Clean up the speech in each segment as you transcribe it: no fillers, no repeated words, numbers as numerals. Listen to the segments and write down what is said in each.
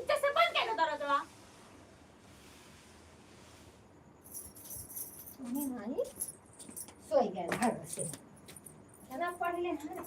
जसं पण केलं तर तुला नाही सोय घ्यायला हवं असेल त्यांना पडले ना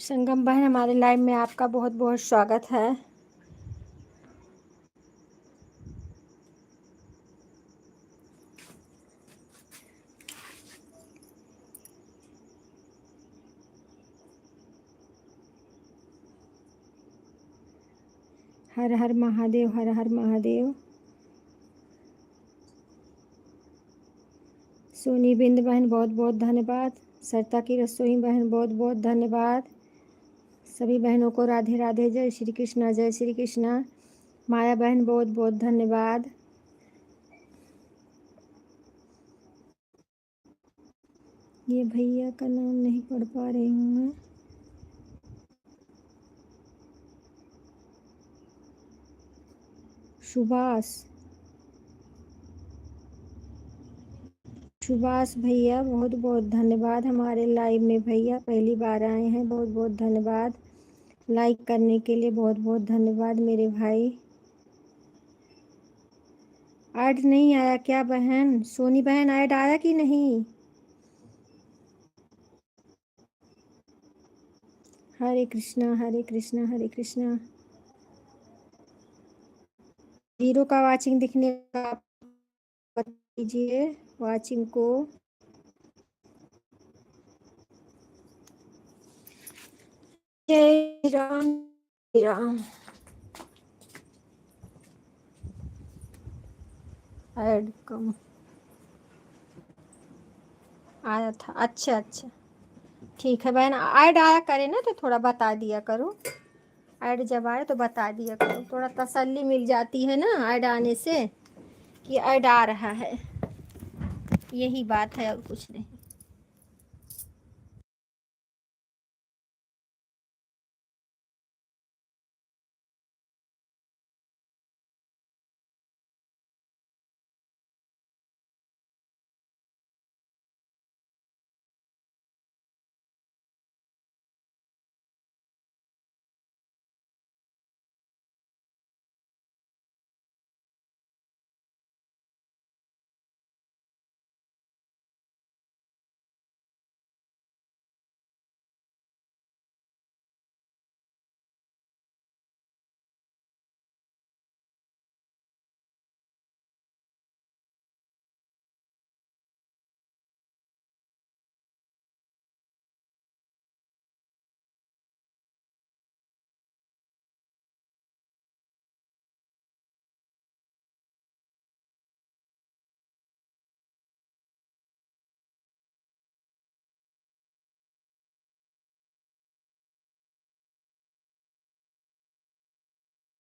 संगम बहन, हमारे लाइव में आपका बहुत बहुत स्वागत है। हर हर महादेव, हर हर महादेव। सोनी बिंद बहन बहुत बहुत धन्यवाद। सरता की रसोई बहन बहुत बहुत धन्यवाद। सभी बहनों को राधे राधे, जय श्री कृष्णा, जय श्री कृष्णा। माया बहन बहुत बहुत धन्यवाद। ये भैया का नाम नहीं पढ़ पा रही हूँ मैं। सुभाष, सुभाष भैया बहुत बहुत धन्यवाद हमारे लाइव में। भैया पहली बार आए हैं, बहुत बहुत धन्यवाद। लाइक करने के लिए बहुत बहुत धन्यवाद मेरे भाई। ऐड नहीं आया क्या बहन? सोनी बहन ऐड आया कि नहीं? हरे कृष्णा, हरे कृष्णा, हरे कृष्णा। जीरो का वाचिंग दिखने का कीजिए वाचिंग को। जय राम, जय राम। ऐड कम आया था, अच्छा अच्छा, ठीक है बहन। ऐड आया करे ना तो थोड़ा बता दिया करो। ऐड जब आए तो बता दिया करो, थोड़ा तसल्ली मिल जाती है ना ऐड आने से कि ऐड आ रहा है। यही बात है और कुछ नहीं।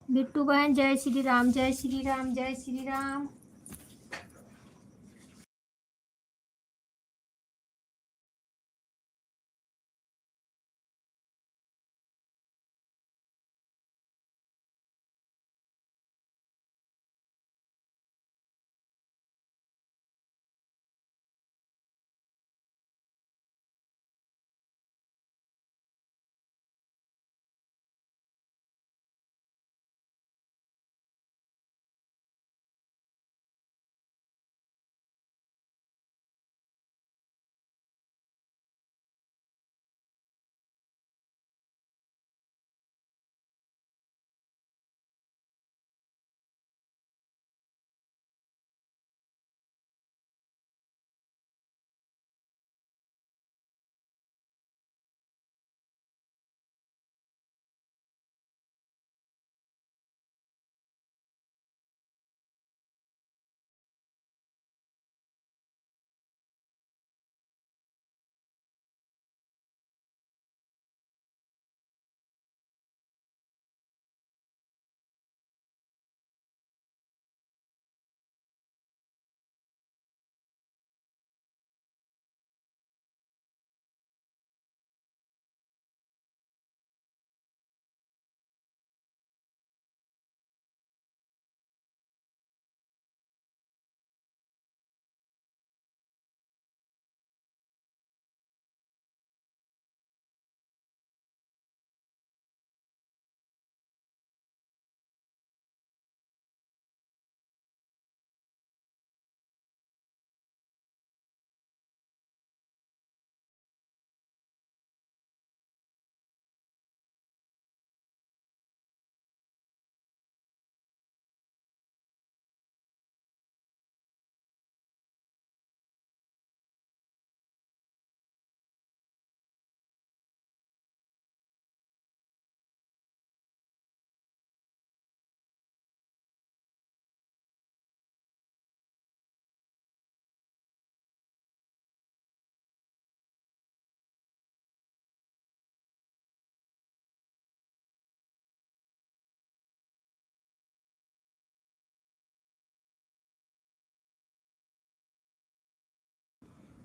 बिट्टू बहन जय श्री राम, जय श्री राम, जय श्री राम।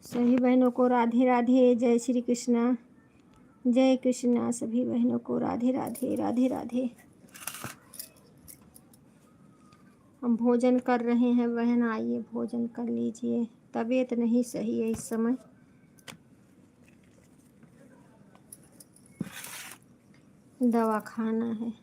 सभी बहनों को राधे राधे, जय श्री कृष्णा, जय कृष्णा। सभी बहनों को राधे राधे, राधे राधे। हम भोजन कर रहे हैं बहन, आइए भोजन कर लीजिए। तबीयत नहीं सही है इस समय, दवा खाना है।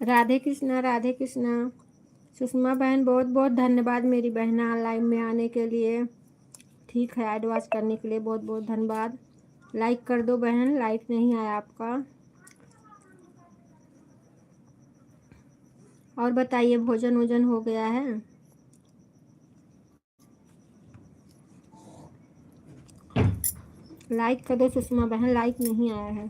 राधे कृष्णा, राधे कृष्णा। सुषमा बहन बहुत बहुत धन्यवाद मेरी बहना, लाइव में आने के लिए। ठीक है, एडवाइस करने के लिए बहुत बहुत धन्यवाद। लाइक कर दो बहन, लाइक नहीं आया आपका। और बताइए, भोजन वोजन हो गया है? लाइक कर दो सुषमा बहन, लाइक नहीं आया है।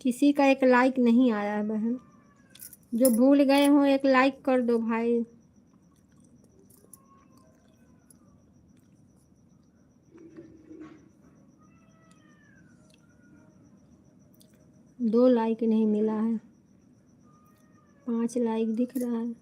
किसी का एक लाइक नहीं आया है बहन, जो भूल गए हो एक लाइक कर दो भाई। दो लाइक नहीं मिला है, 5 लाइक दिख रहा है।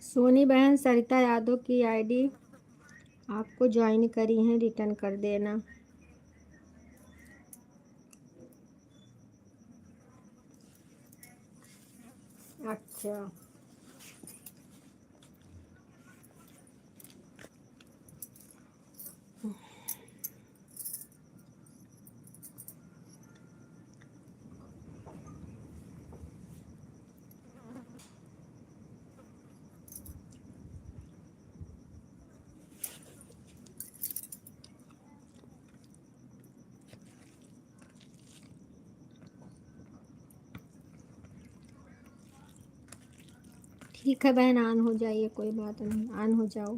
सोनी बहन सरिता यादव की आईडी आपको ज्वाइन करी है, रिटर्न कर देना। अच्छा ठीक है बहन, ऑन हो जाइए, कोई बात नहीं, ऑन हो जाओ।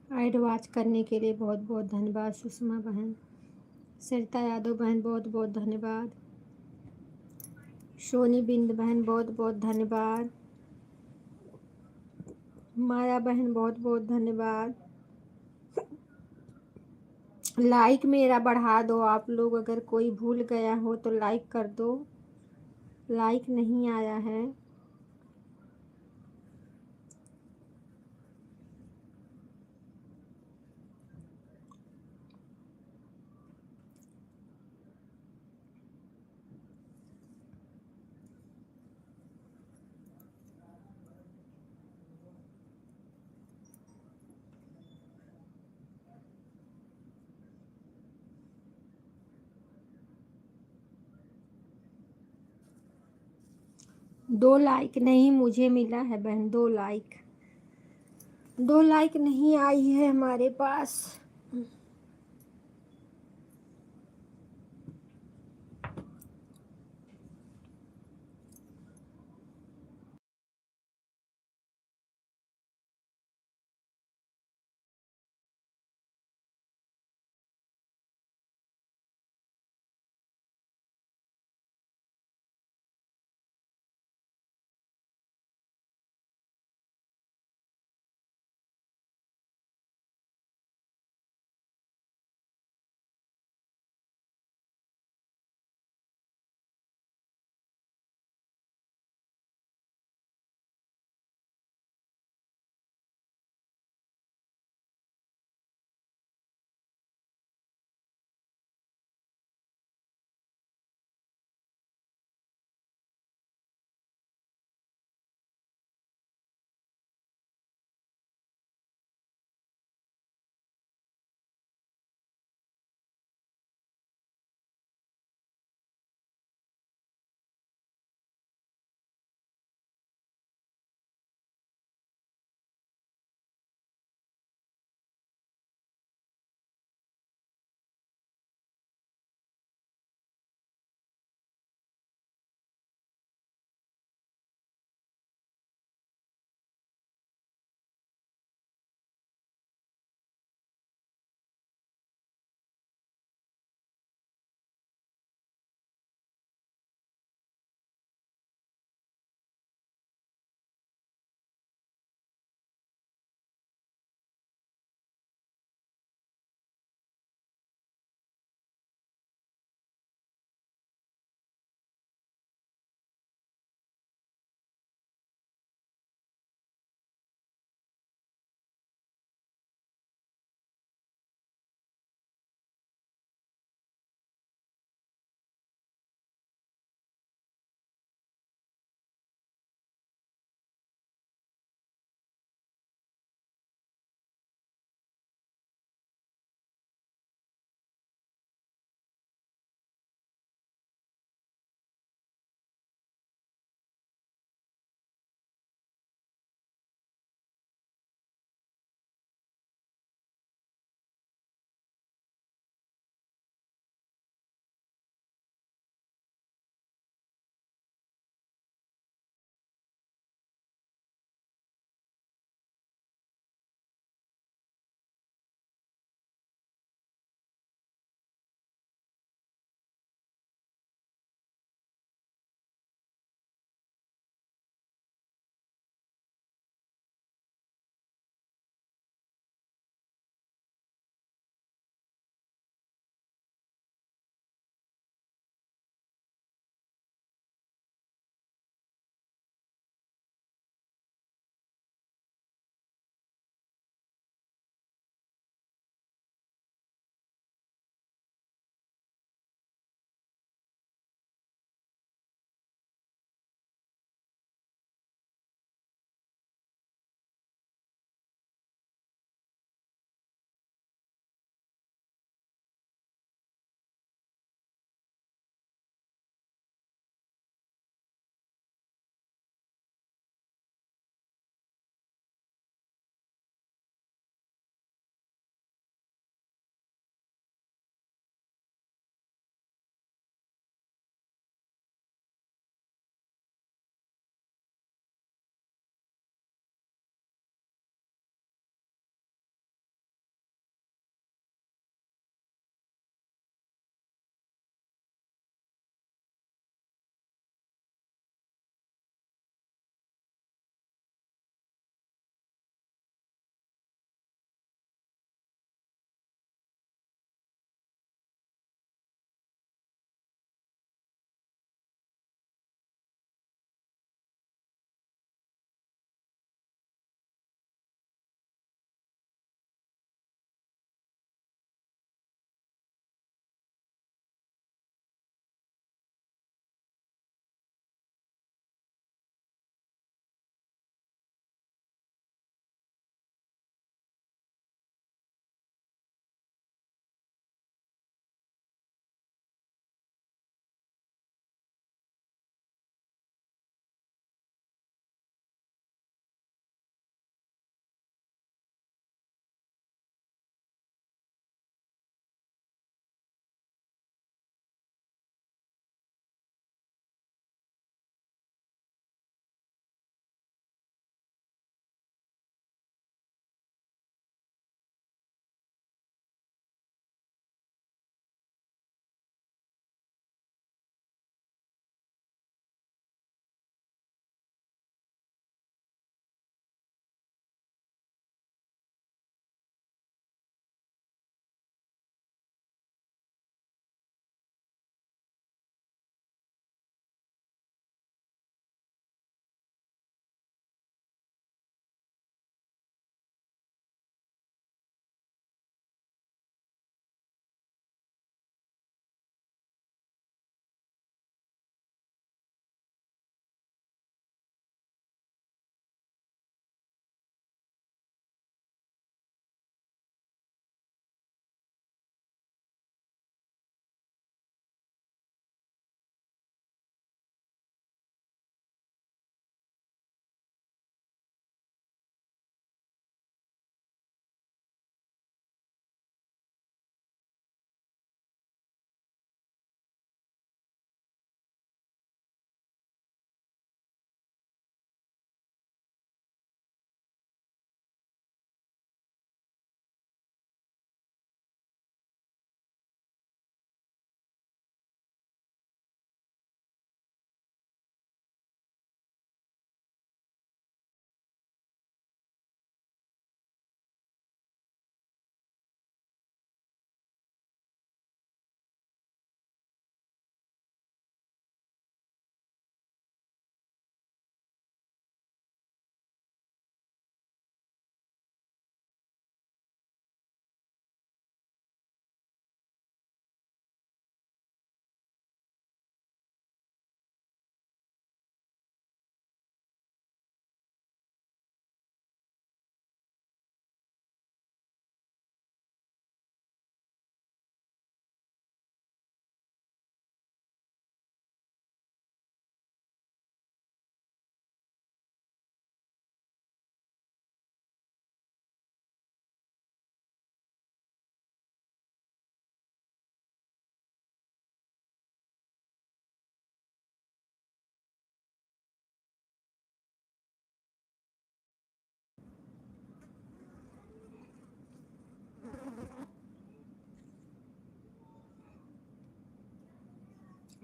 ऐड वॉच करने के लिए बहुत बहुत धन्यवाद सुषमा बहन। सरिता यादव बहन बहुत बहुत धन्यवाद। सोनी बिंद बहन बहुत बहुत धन्यवाद। माया बहन बहुत बहुत धन्यवाद। लाइक मेरा बढ़ा दो आप लोग, अगर कोई भूल गया हो तो लाइक कर दो। लाइक नहीं आया है। 2 लाइक नहीं मुझे मिला है बहन, 2 लाइक। 2 लाइक नहीं आई है हमारे पास।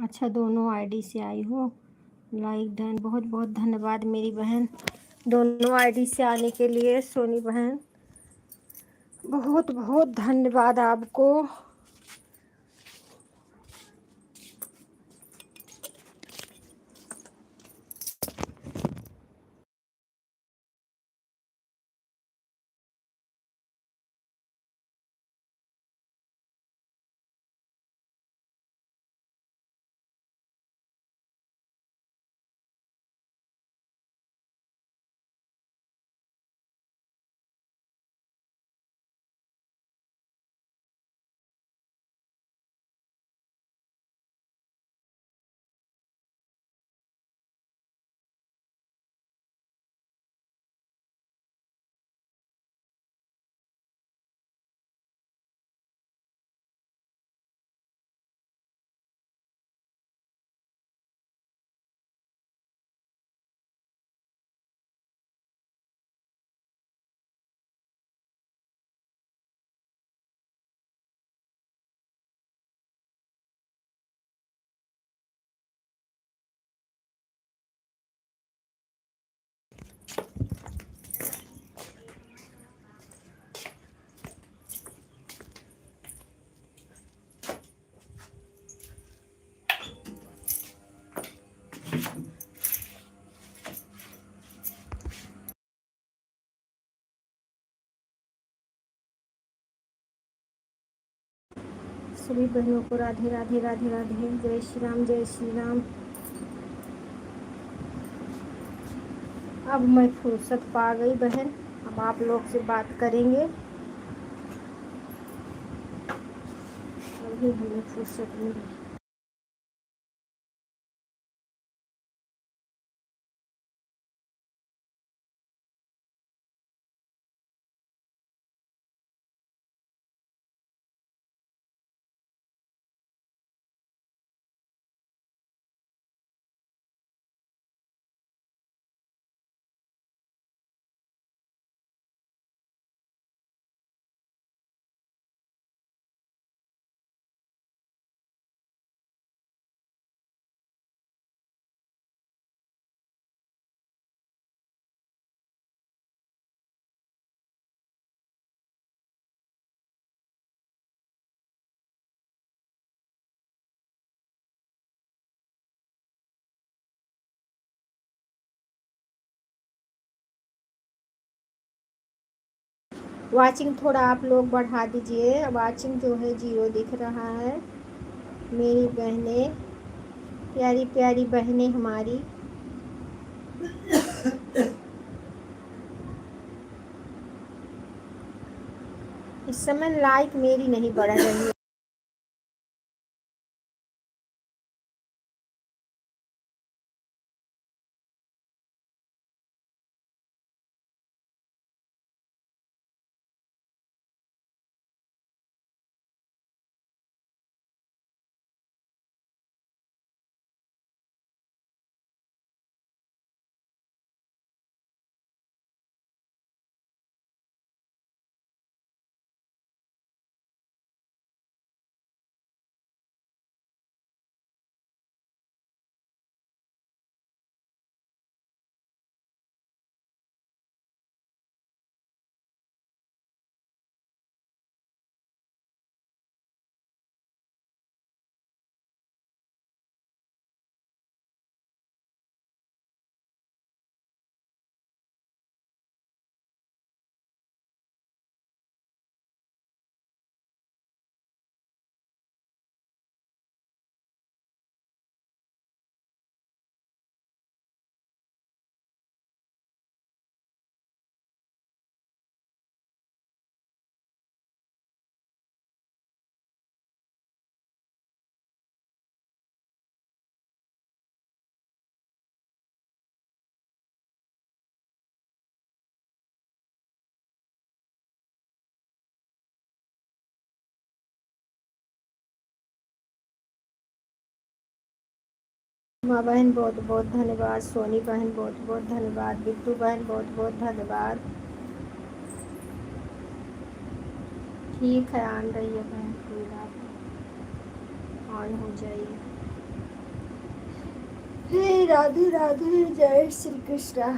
अच्छा, दोनों आईडी से आई हो। लाइक डन, बहुत बहुत धन्यवाद मेरी बहन, दोनों आईडी से आने के लिए। सोनी बहन, बहुत बहुत धन्यवाद आपको। सभी बहनों को राधे राधे राधे राधे, जय श्री राम जय श्री राम। अब मैं फुर्सत पा गई बहन, अब आप लोग से बात करेंगे। अभी हमें फुर्सत मिली। वाचिंग थोड़ा आप लोग बढ़ा दीजिए, वाचिंग जो है 0 दिख रहा है। मेरी बहनें, प्यारी प्यारी बहनें हमारी, इस समय लाइक मेरी नहीं बढ़ रही है। माँ बहन बहुत बहुत धन्यवाद, सोनी बहन बहुत बहुत धन्यवाद, बिट्टू बहन बहुत बहुत धन्यवाद। ठीक है, आन रही है बहन, कोई बात नहीं, ऑन हो जाइए। हे राधे राधे, जय श्री कृष्ण।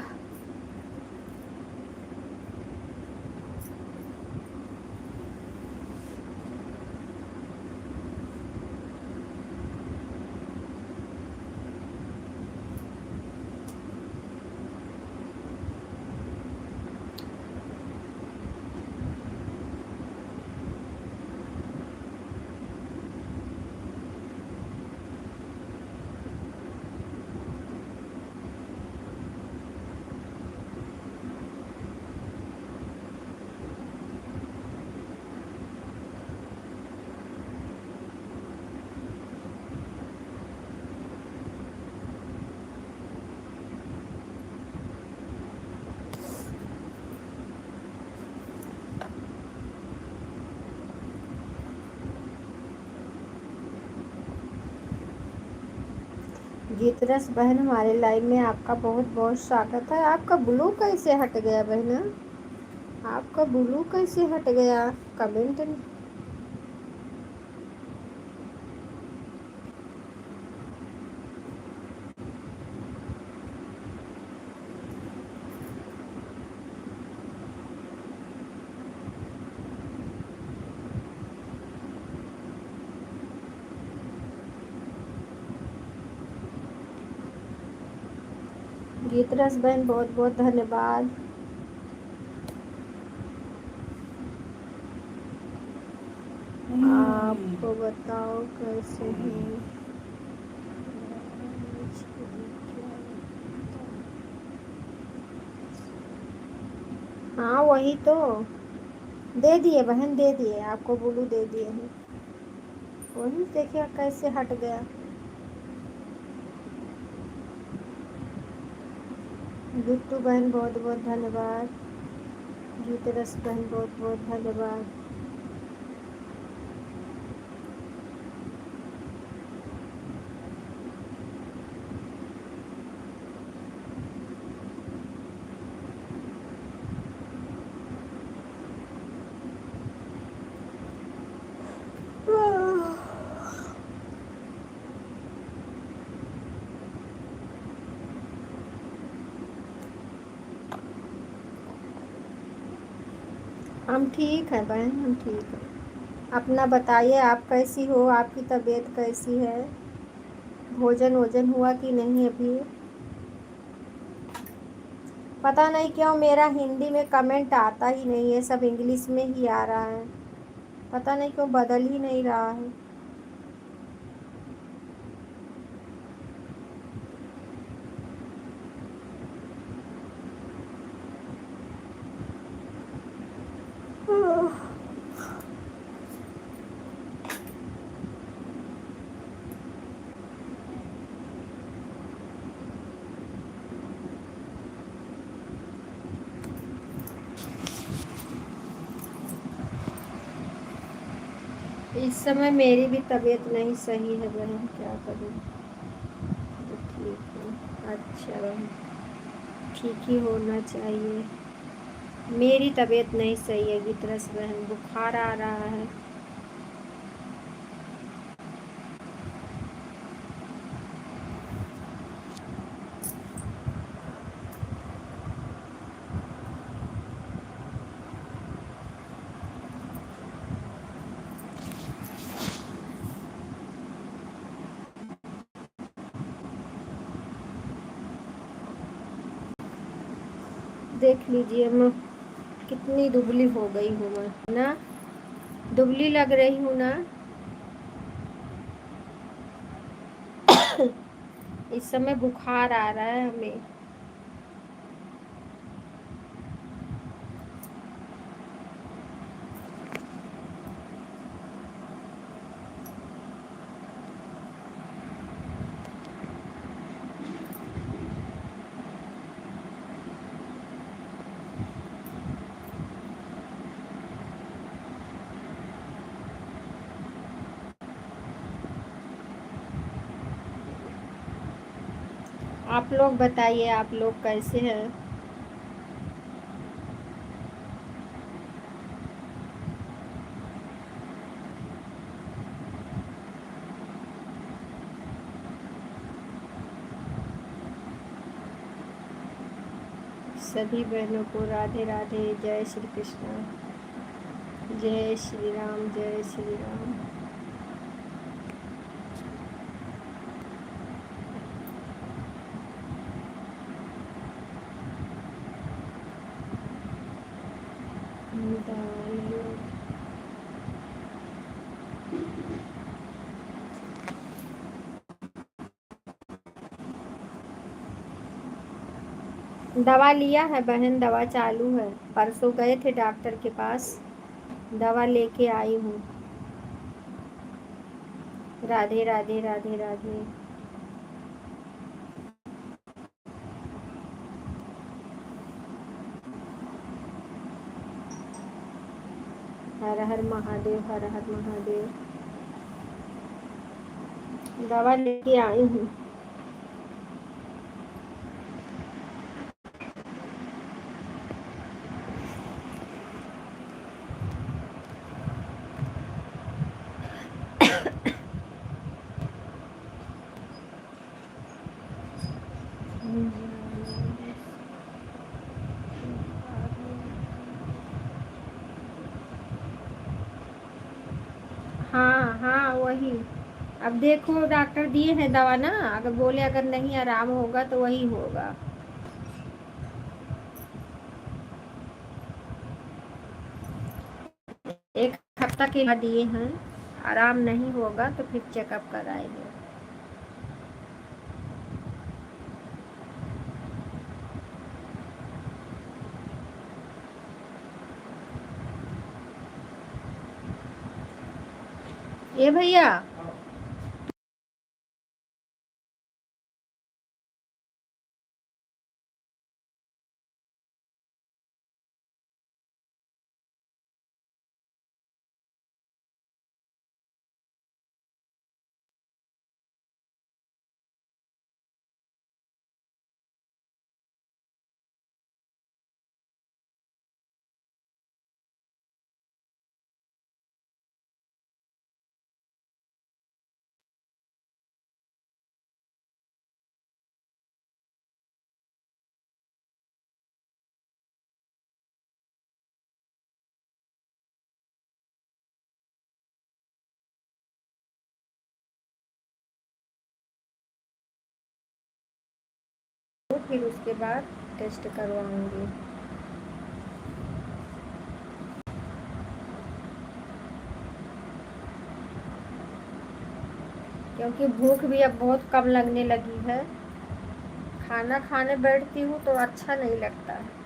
गीतरस बहन, हमारे लाइव में आपका बहुत बहुत स्वागत है। आपका ब्लू कैसे हट गया बहना? आपका ब्लू कैसे हट गया? कमेंट गीतरस बहन, बहुत बहुत धन्यवाद। आपको बताओ कैसे हैं? हाँ वही तो, दे दिए बहन, दे दिए आपको, ब्लू दे दिए हैं। वही देखिए कैसे हट गया। बिट्टू बहन बहुत बहुत धन्यवाद। गीतरस बहन बहुत बहुत धन्यवाद। हम ठीक हैं बहन, हम ठीक हैं। अपना बताइए, आप कैसी हो? आपकी तबीयत कैसी है? भोजन वोजन हुआ कि नहीं अभी? पता नहीं क्यों मेरा हिंदी में कमेंट आता ही नहीं है, सब इंग्लिश में ही आ रहा है। पता नहीं क्यों बदल ही नहीं रहा है। इस समय मेरी भी तबीयत नहीं सही है बहन, क्या करूँ? तो ठीक है, अच्छा बहन, ठीक ही होना चाहिए। मेरी तबीयत नहीं सही है गीतरस बहन, बुखार आ रहा है। देख लीजिए मैं कितनी दुबली हो गई हूँ मैं, ना दुबली लग रही हूँ ना। इस समय बुखार आ रहा है हमें। आप लोग बताइए, आप लोग कैसे हैं? सभी बहनों को राधे राधे। जय श्री कृष्ण। जय श्री राम। जय श्री राम। दवा लिया है बहन, दवा चालू है। परसों गए थे डॉक्टर के पास, दवा लेके आई हूँ। राधे राधे। राधे राधे। हर हर महादेव। हर हर महादेव। दवा लेके आई हूँ। हाँ हाँ वही। अब देखो डॉक्टर दिए हैं दवा ना, अगर बोले अगर नहीं आराम होगा तो वही होगा। एक हफ्ता के बाद दिए हैं, आराम नहीं होगा तो फिर चेकअप कराएंगे। ए भैया, तो फिर उसके बाद टेस्ट करवाऊंगी। क्योंकि भूख भी अब बहुत कम लगने लगी है, खाना खाने बैठती हूँ तो अच्छा नहीं लगता है।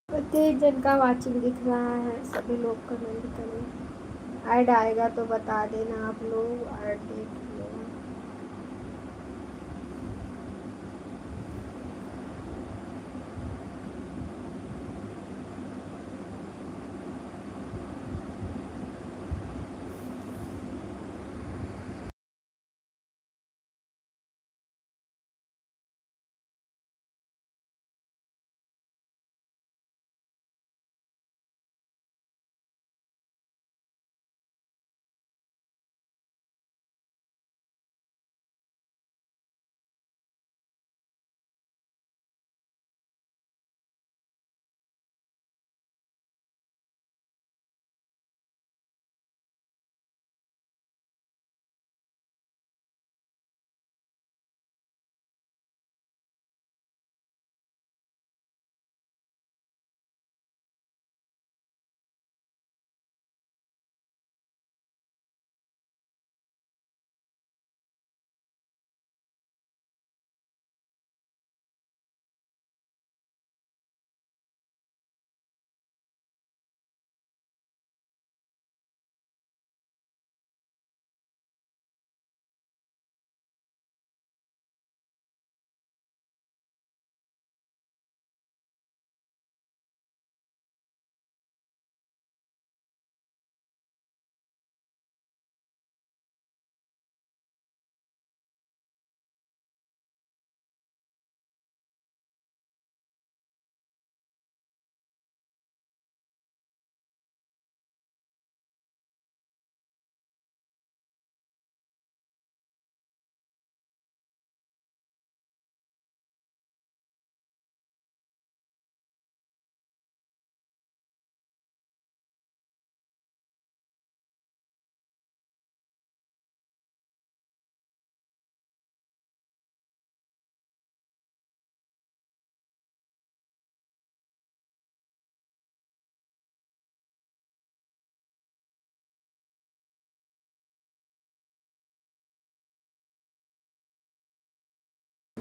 प्रत्येक जन का वाचिंग दिख रहा है, सभी लोग कमेंट करें। ऐड आएगा तो बता देना आप लोग, ऐड देख लो।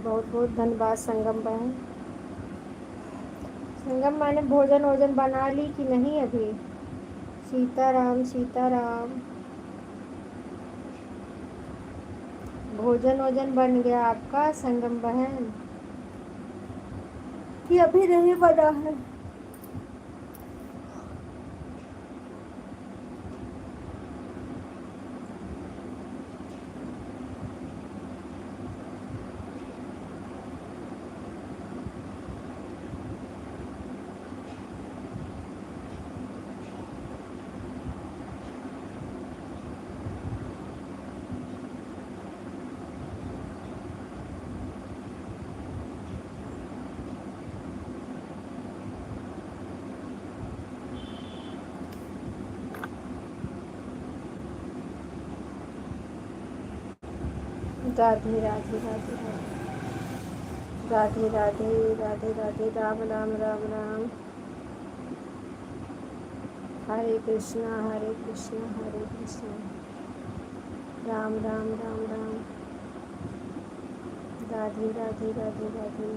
बहुत बहुत धन्यवाद संगम बहन। संगम मैंने भोजन वोजन बना ली कि नहीं अभी? सीताराम सीताराम। भोजन वोजन बन गया आपका संगम बहन कि अभी नहीं बना है? राधे राधे राधे राधे राधे राधे राधे राम राम राम राम। हरे कृष्णा हरे कृष्णा हरे कृष्णा राम राम राम राम। राधे राधे राधे राधे।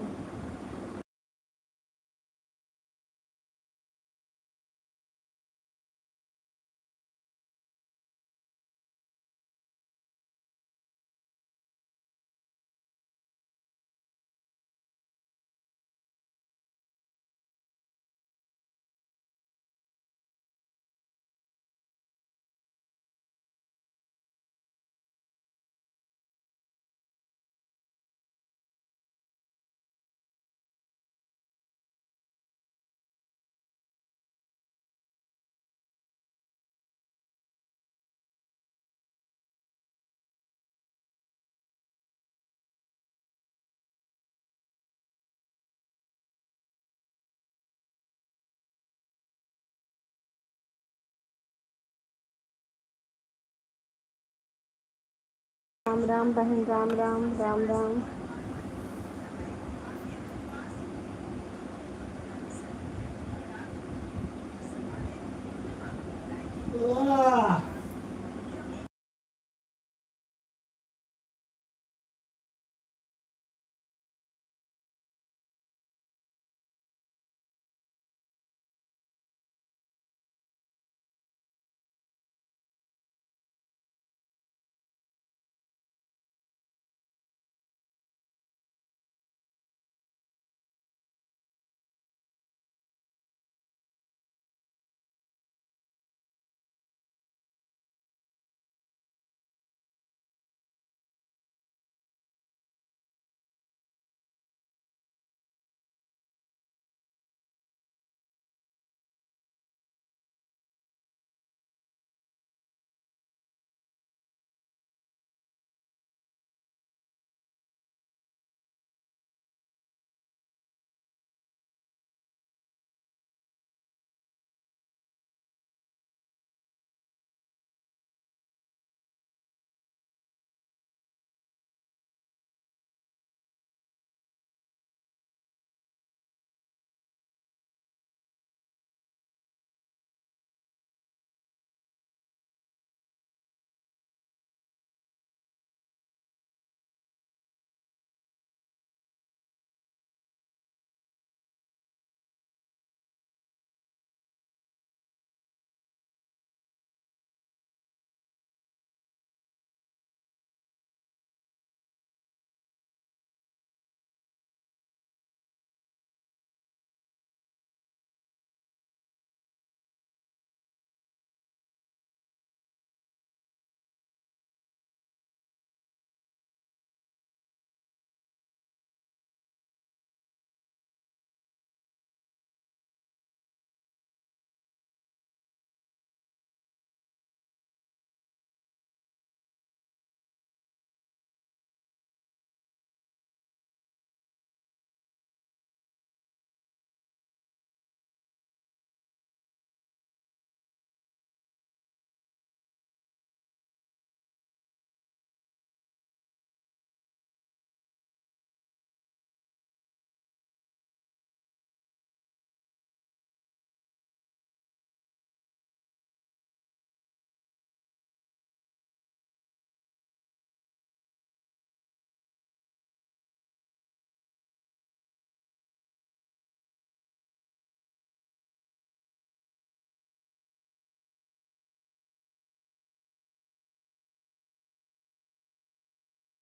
राम राम बहन राम राम राम राम।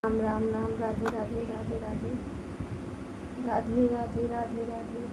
राम राम राम, राधे राधे राधे राधे राधे राधे राधे राधे।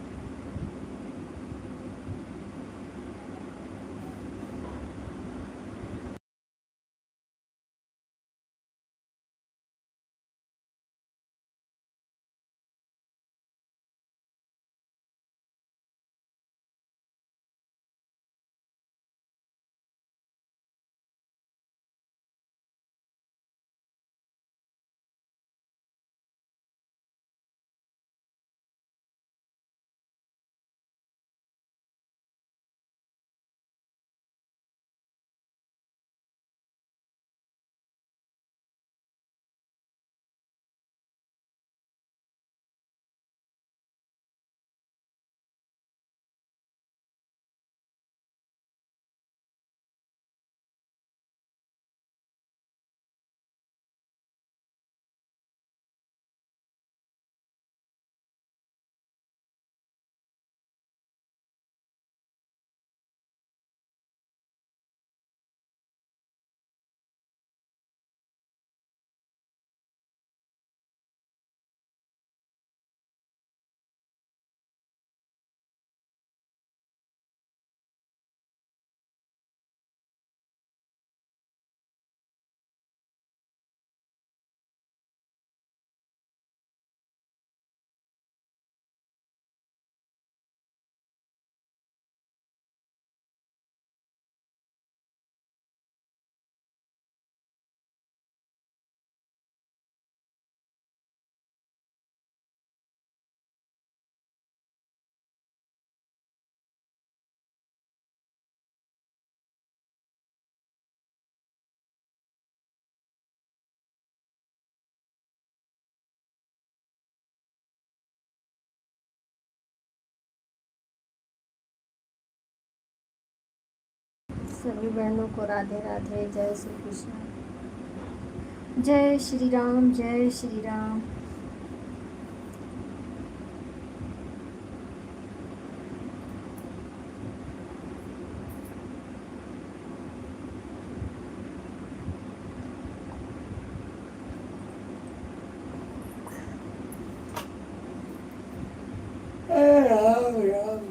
सभी बहनों को राधे राधे, जय श्री कृष्ण, जय श्री राम, जय श्री राम। राम राम।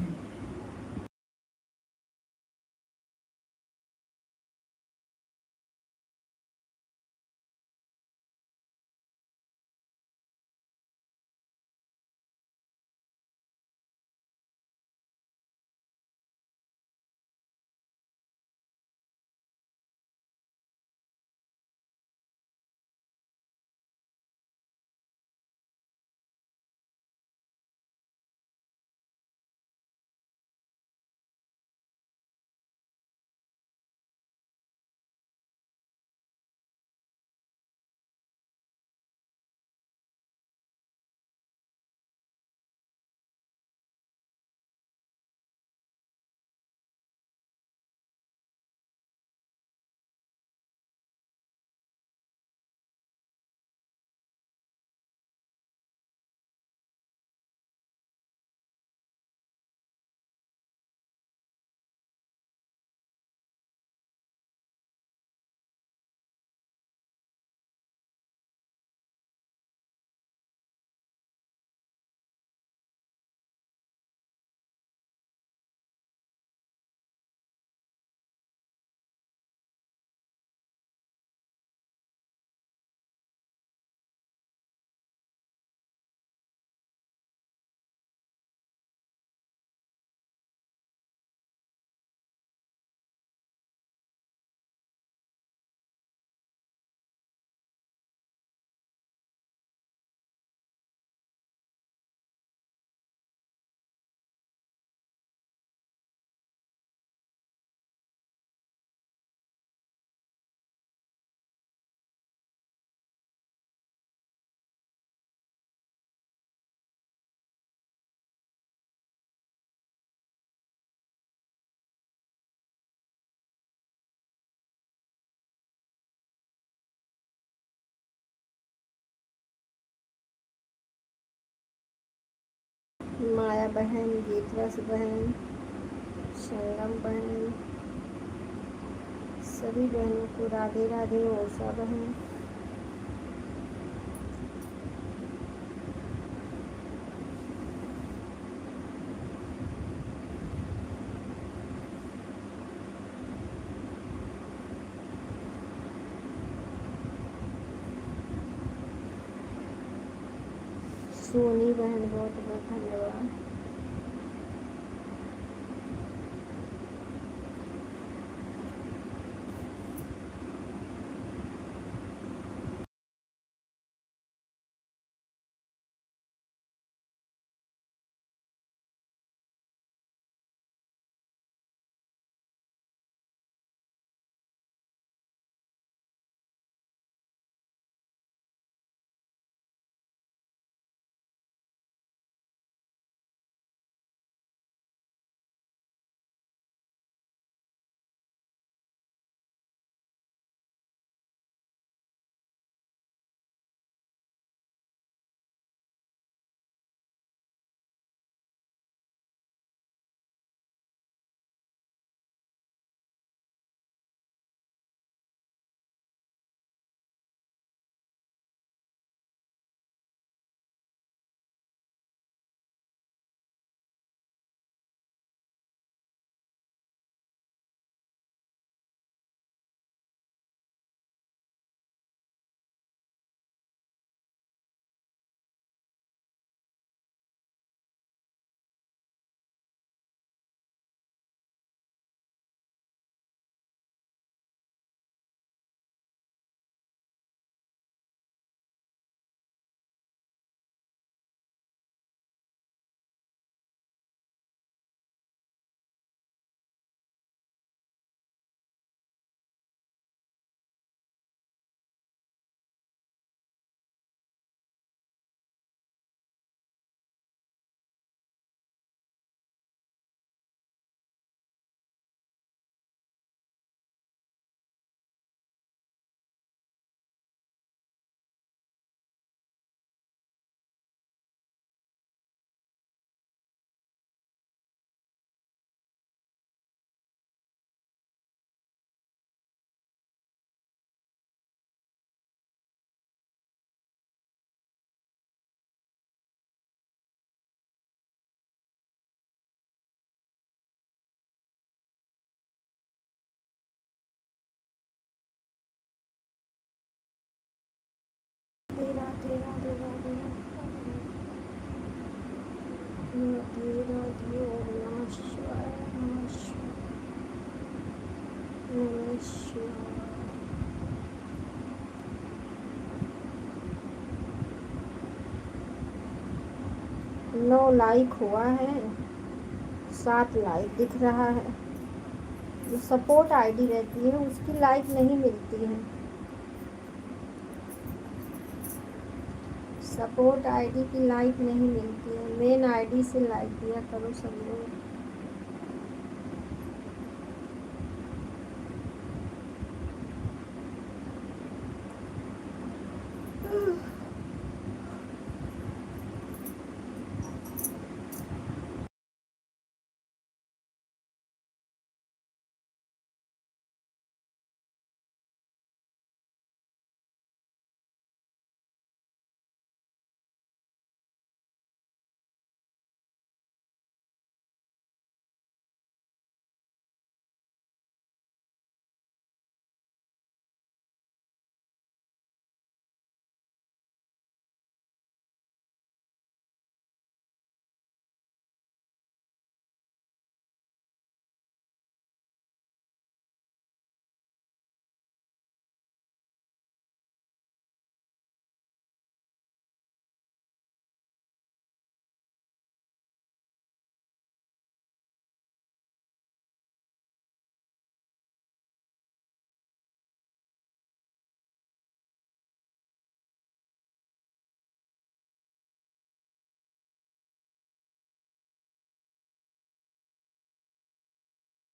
माया बहन, गीतरस बहन, संगम बहन, सभी बहनों को राधे राधे। उषा बहन, सोनी बहन बहुत बहुत धन्यवाद। राधे राधे राधे राधे राधे। ओम नमः शिवाय, नमः शिवाय, नमः शिवाय। 9 लाइक हुआ है, 7 लाइक दिख रहा है। जो सपोर्ट आईडी रहती है उसकी लाइक नहीं मिलती है। सपोर्ट आईडी की लाइक नहीं मिलती है। मेन आईडी से लाइक दिया करो सब लोग।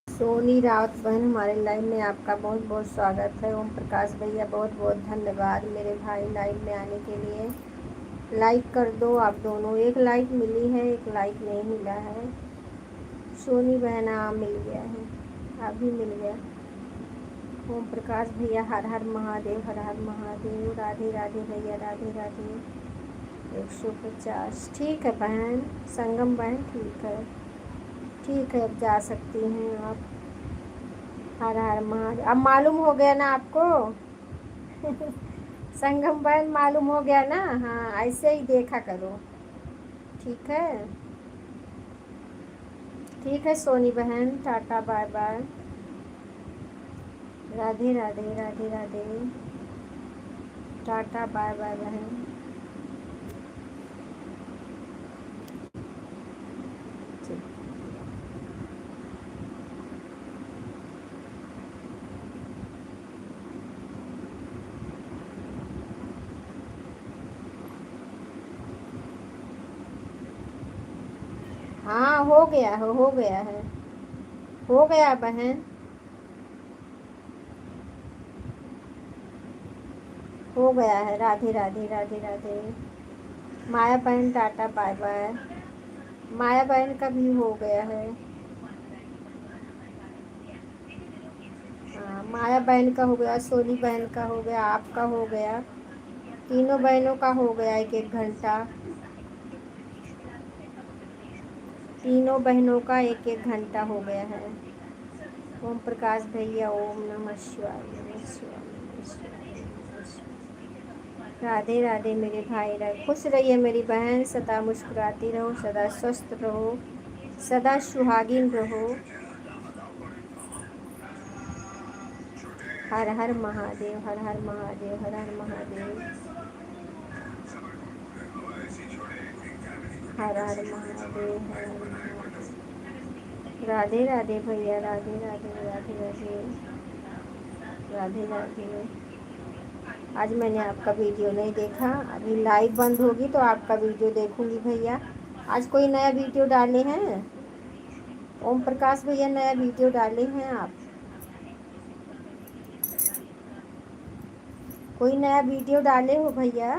सोनी रावत बहन हमारे लाइव में आपका बहुत बहुत स्वागत है। ओम प्रकाश भैया बहुत बहुत धन्यवाद मेरे भाई लाइव में आने के लिए। लाइक कर दो आप दोनों। एक लाइक मिली है, एक लाइक नहीं मिला है। सोनी बहन मिल गया है, अभी मिल गया। ओम प्रकाश भैया हर हर महादेव, हर हर महादेव। राधे राधे भैया, राधे राधे। 150 ठीक है बहन, संगम बहन ठीक है, ठीक है। अब जा सकती हैं आप। हर हर महादेव। अब मालूम हो गया ना आपको? संगम बहन मालूम हो गया ना? हाँ, ऐसे ही देखा करो। ठीक है। ठीक है सोनी बहन, tata bye bye. Radhe Radhe Radhe Radhe. Tata bye bye बहन। ठीक। हाँ हो गया है, हो गया है, हो गया बहन, हो गया है। राधे राधे राधे राधे। माया बहन टाटा बाय बाय। माया बहन का भी हो गया है। हाँ माया बहन का हो गया, सोनी बहन का हो गया, आपका हो गया, तीनों बहनों का हो गया 1-1 घंटा। तीनों बहनों का 1-1 घंटा हो गया है। ओम प्रकाश भैया ओम नमः शिवाय, नमः शिवाय, नमः शिवाय, नमः शिवाय। राधे राधे मेरे भाई, रहे खुश रहिए मेरी बहन, सदा मुस्कुराती रहो, सदा स्वस्थ रहो, सदा सुहागिन रहो। हर हर महादेव, हर हर महादेव, हर हर महादेव, हर हर महादेव, हर हर महादेव। राधे राधे भैया, राधे राधे राधे राधे राधे राधे। आज मैंने आपका वीडियो नहीं देखा, अभी लाइव बंद होगी तो आपका वीडियो देखूंगी भैया। आज कोई नया वीडियो डाले हैं? ओम प्रकाश भैया नया वीडियो डाले हैं आप? कोई नया वीडियो डाले हो भैया?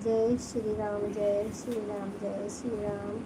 जय श्री राम, जय श्री राम, जय श्री राम।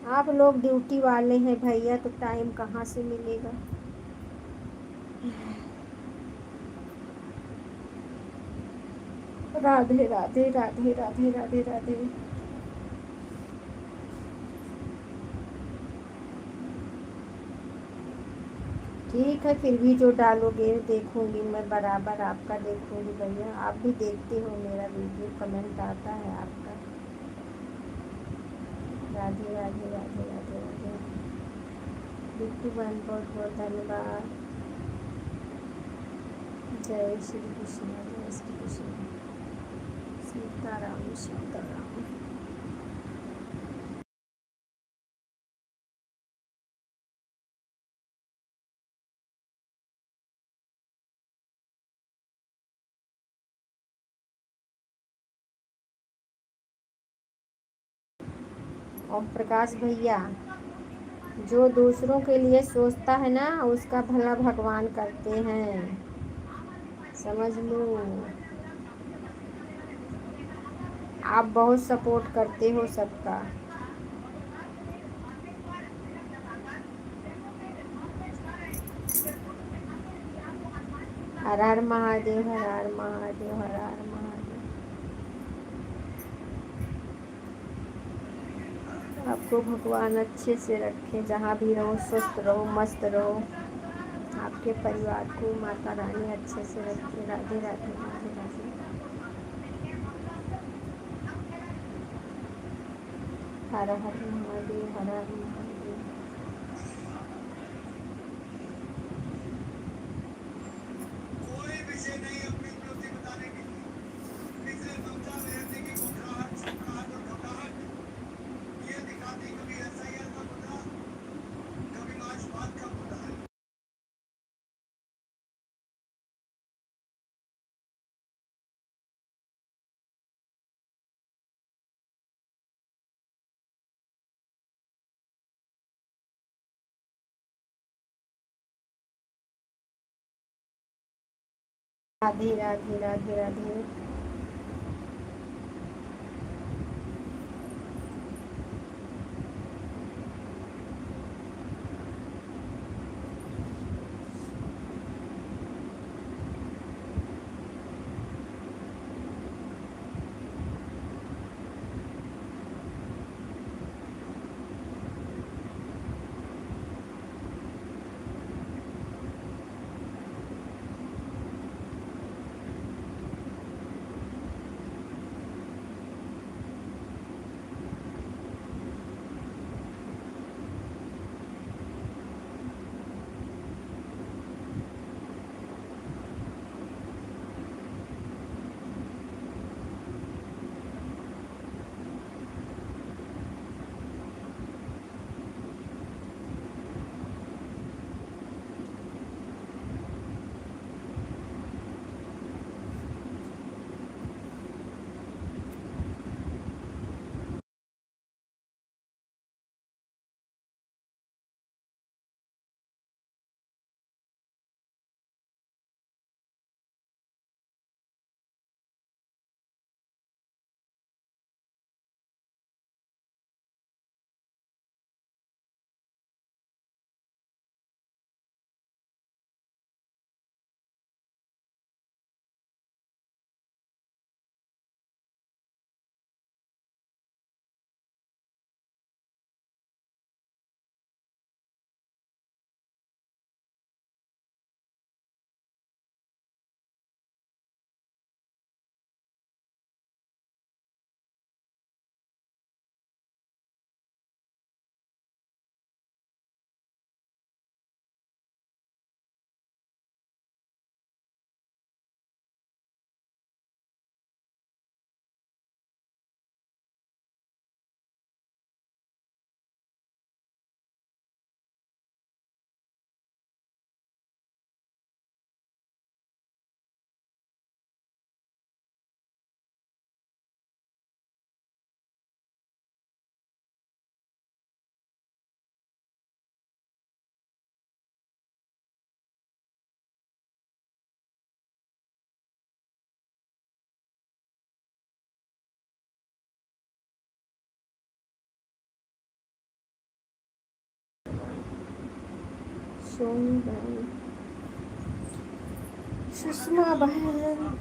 आप लोग ड्यूटी वाले हैं भैया, तो टाइम कहाँ से मिलेगा। राधे राधे राधे राधे राधे राधे। ठीक है, फिर भी जो डालोगे देखूंगी मैं, बराबर आपका देखूंगी भैया। आप भी देखते हो मेरा वीडियो, कमेंट आता है आपका। राधे राधे राधे राधे राधे। बिट्टू बहन बहुत बहुत धन्यवाद। जय श्री कृष्ण, जय श्री कृष्ण। सीताराम सीताराम। ओम प्रकाश भैया, जो दूसरों के लिए सोचता है ना, उसका भला भगवान करते हैं, समझ लो। आप बहुत सपोर्ट करते हो सबका। हर हर महादेव, हर हर महादेव, हर हर महादेव। आपको भगवान अच्छे से रखे, जहाँ भी रहो स्वस्थ रहो, मस्त रहो। आपके परिवार को माता रानी अच्छे से रखे। राधे राधे राधे राधे। हर हर महादेव, हर हर महादेव। राधे राधे राधे राधे। सोनी बहन, सुषमा बहन।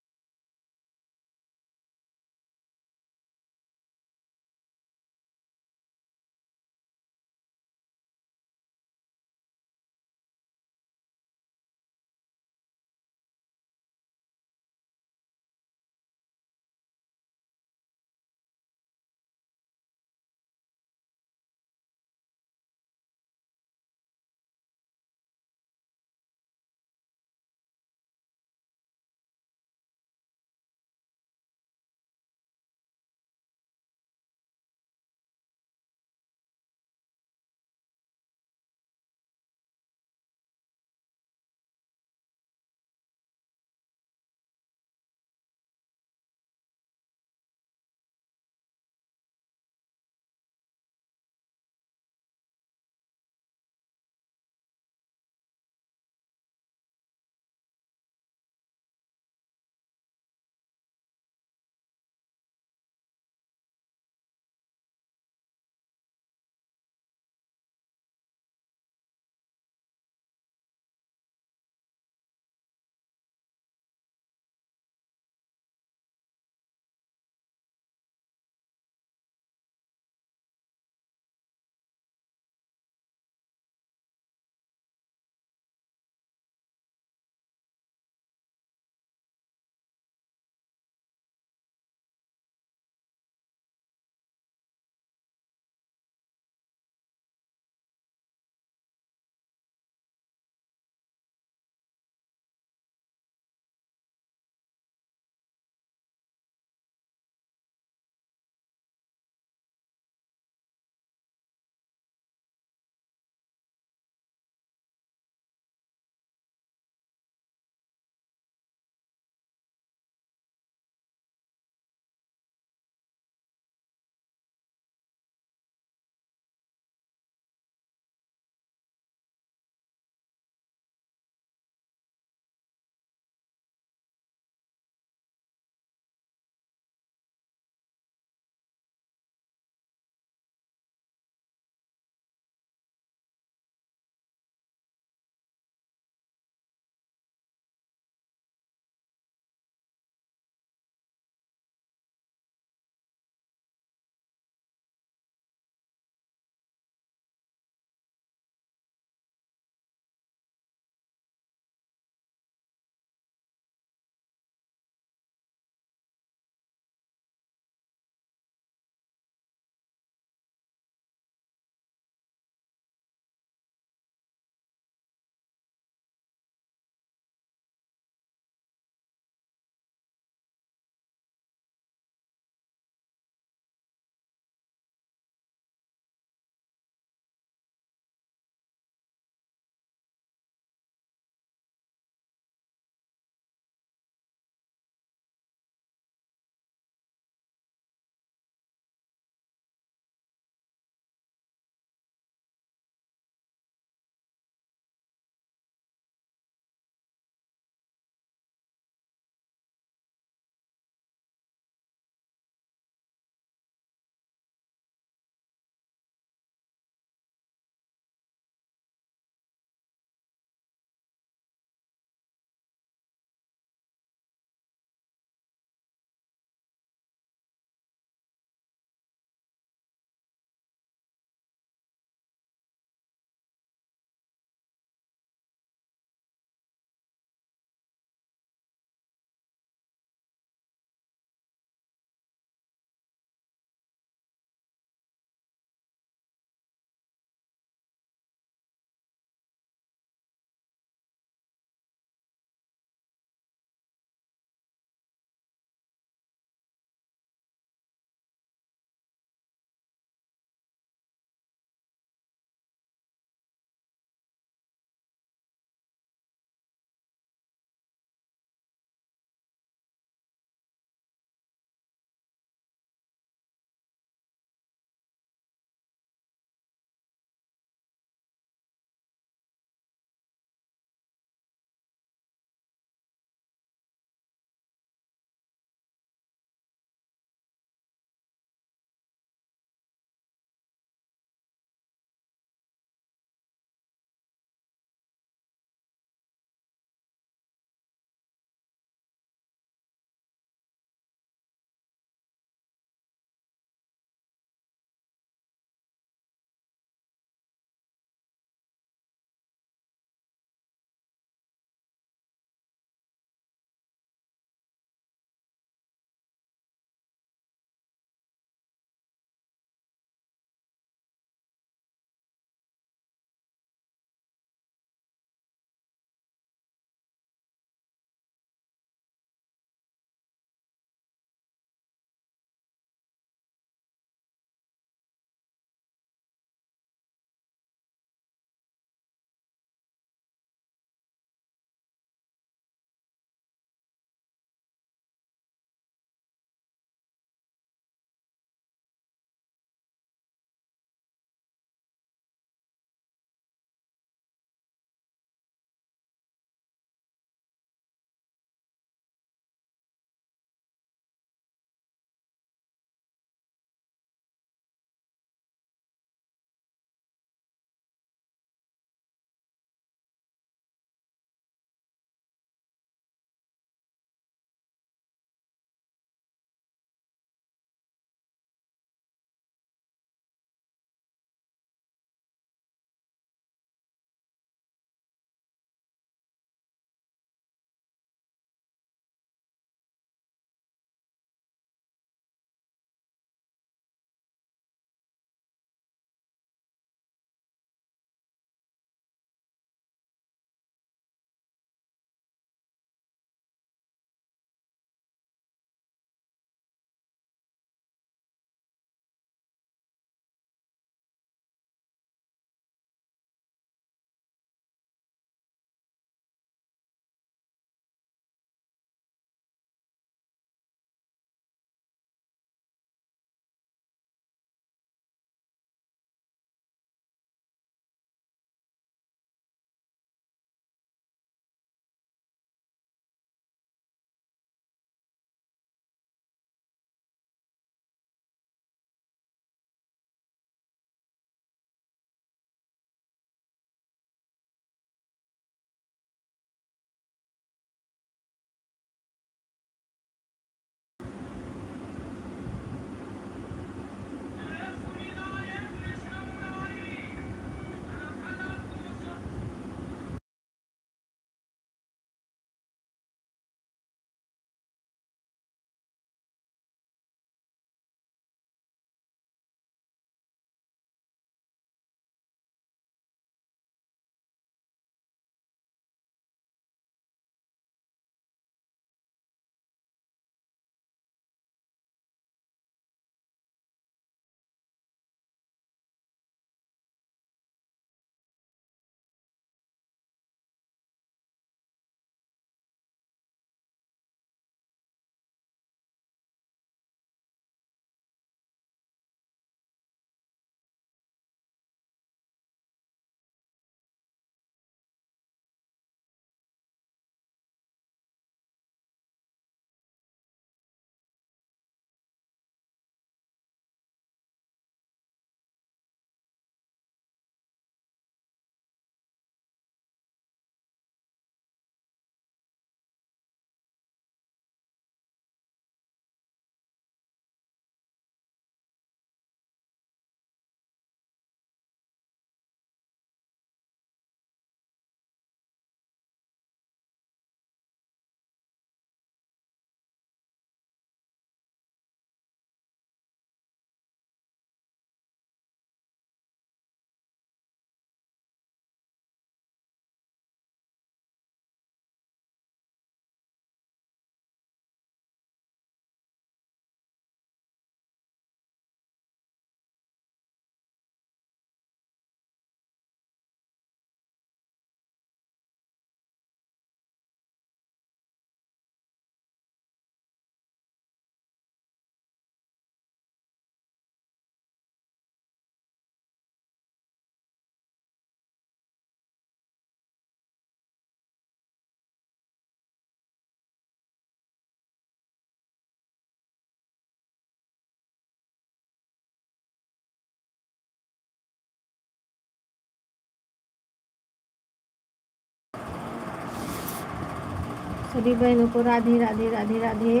सभी बहनों को राधे राधे राधे राधे।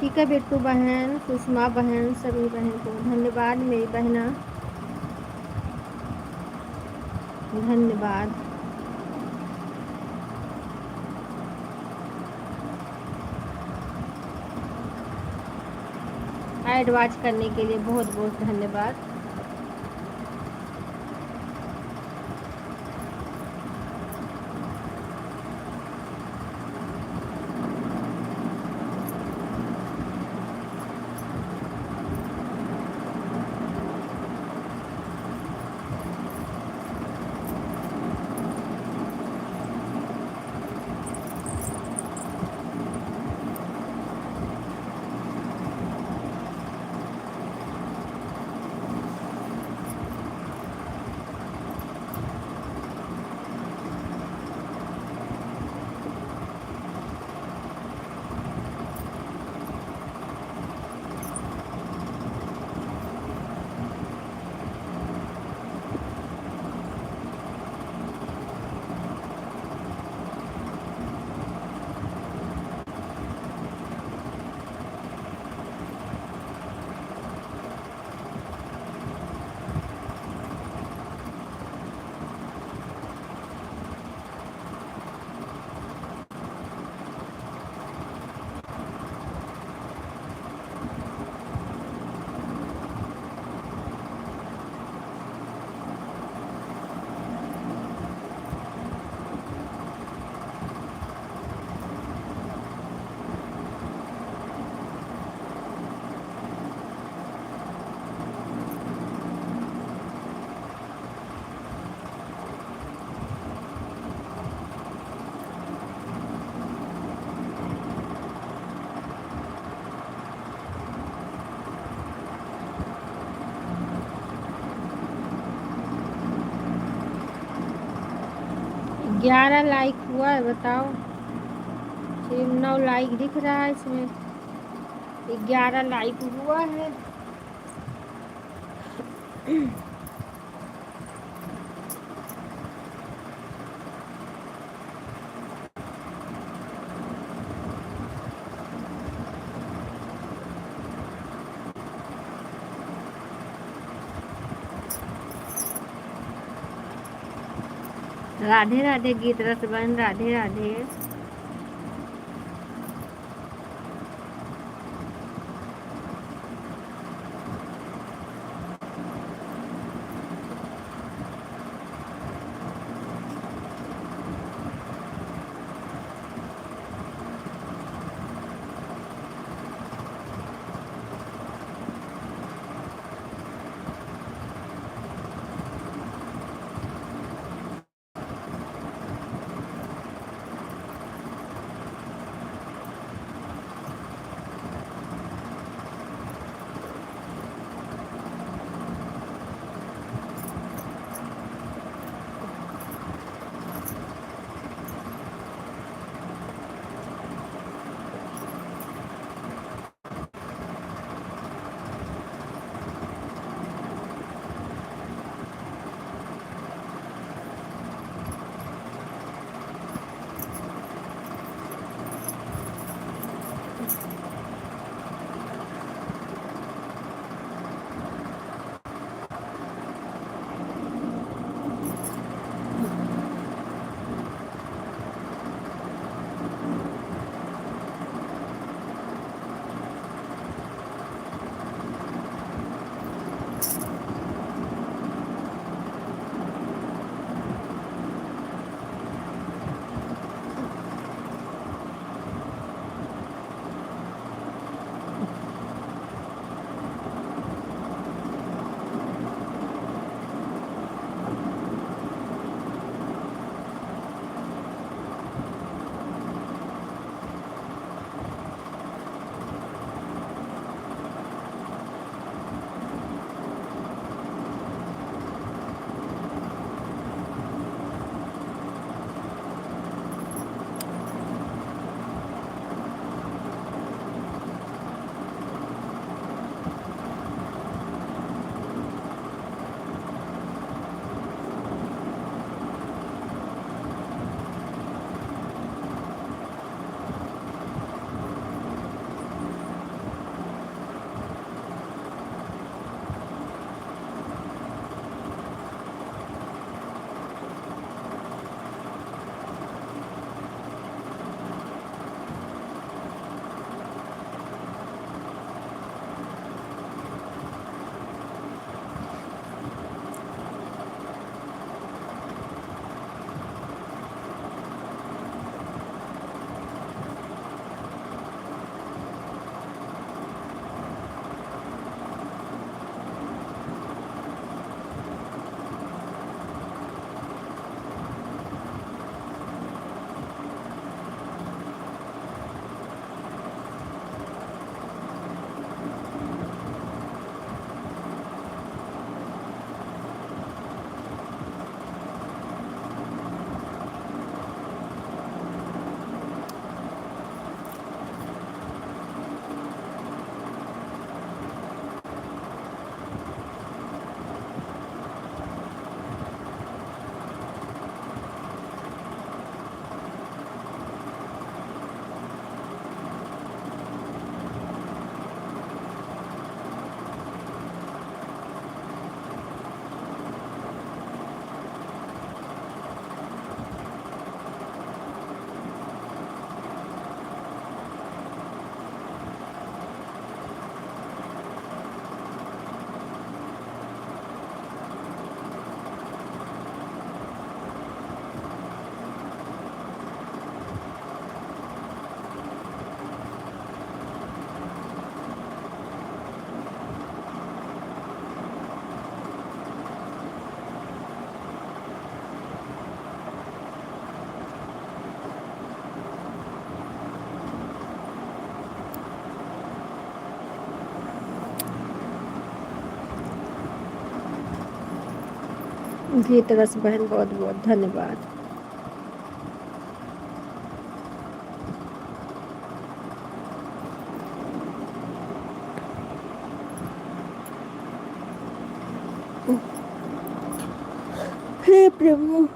ठीक है बिट्टू बहन, सुषमा बहन, सभी बहन को धन्यवाद मेरी बहना, धन्यवाद। ऐड वॉच करने के लिए बहुत बहुत धन्यवाद। ग्यारह लाइक हुआ है बताओ, सिर्फ 9 लाइक दिख रहा है इसमें, 11 लाइक हुआ है। राधे राधे गीत रस बहन, राधे राधे। गीत रस बहन, बहुत बहुत धन्यवाद। हे प्रभु।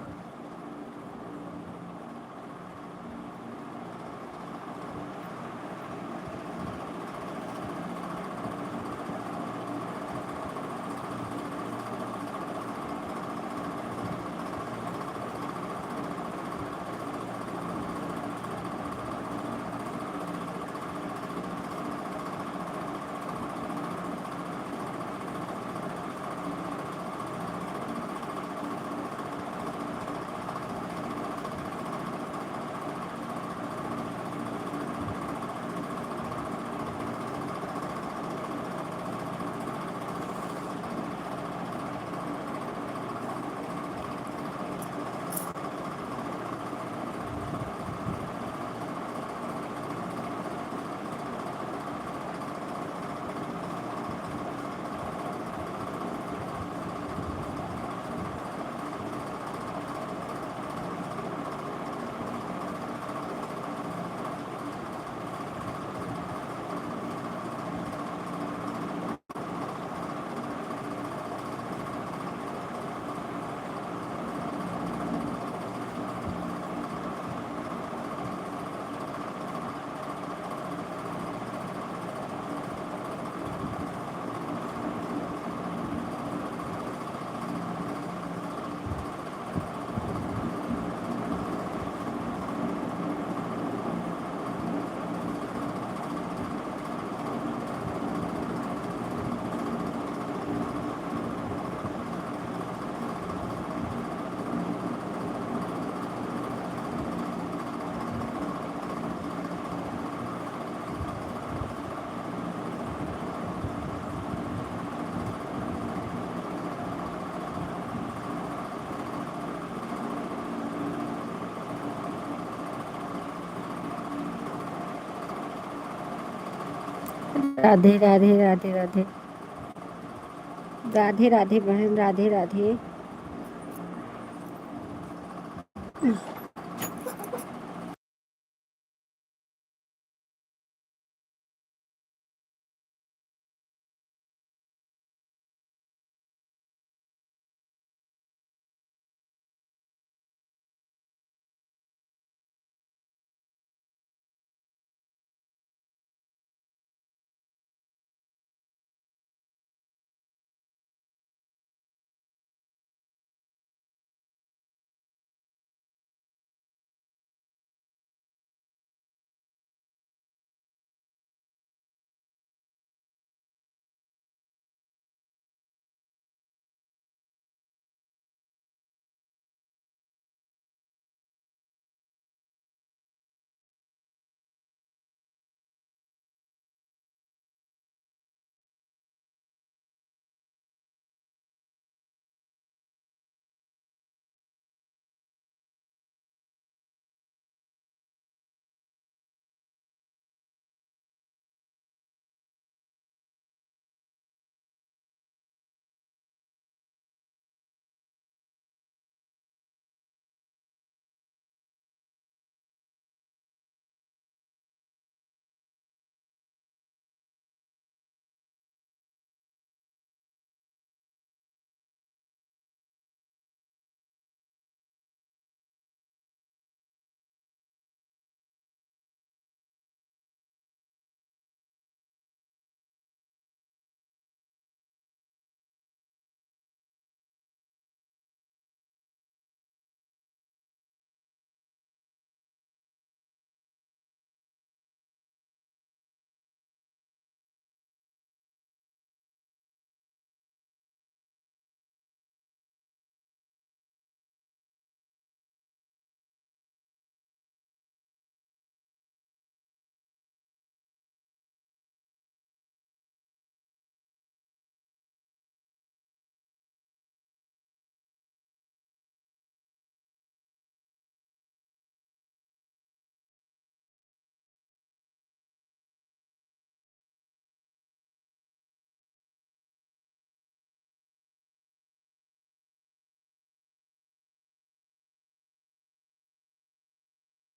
राधे राधे राधे राधे। राधे राधे बहन, Radhe Radhe.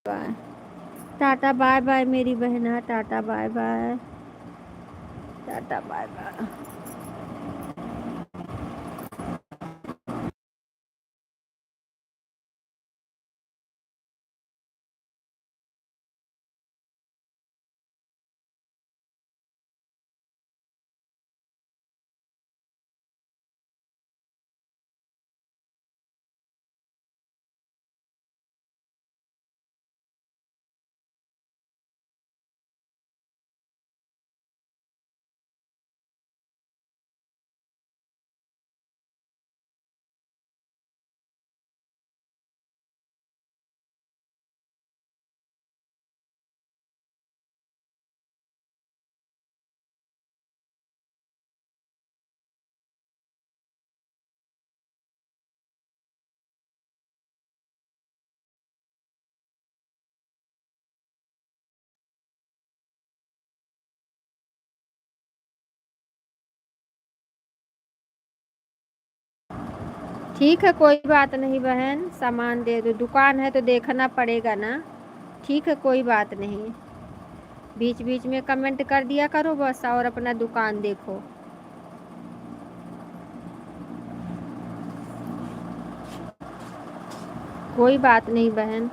Bye. Tata bye bye मेरी बहना, tata bye bye, tata bye bye. ठीक है, कोई बात नहीं बहन, सामान दे दो, दुकान है तो देखना पड़ेगा ना। ठीक है, कोई बात नहीं। बीच बीच में कमेंट कर दिया करो बस, और अपना दुकान देखो। कोई बात नहीं बहन।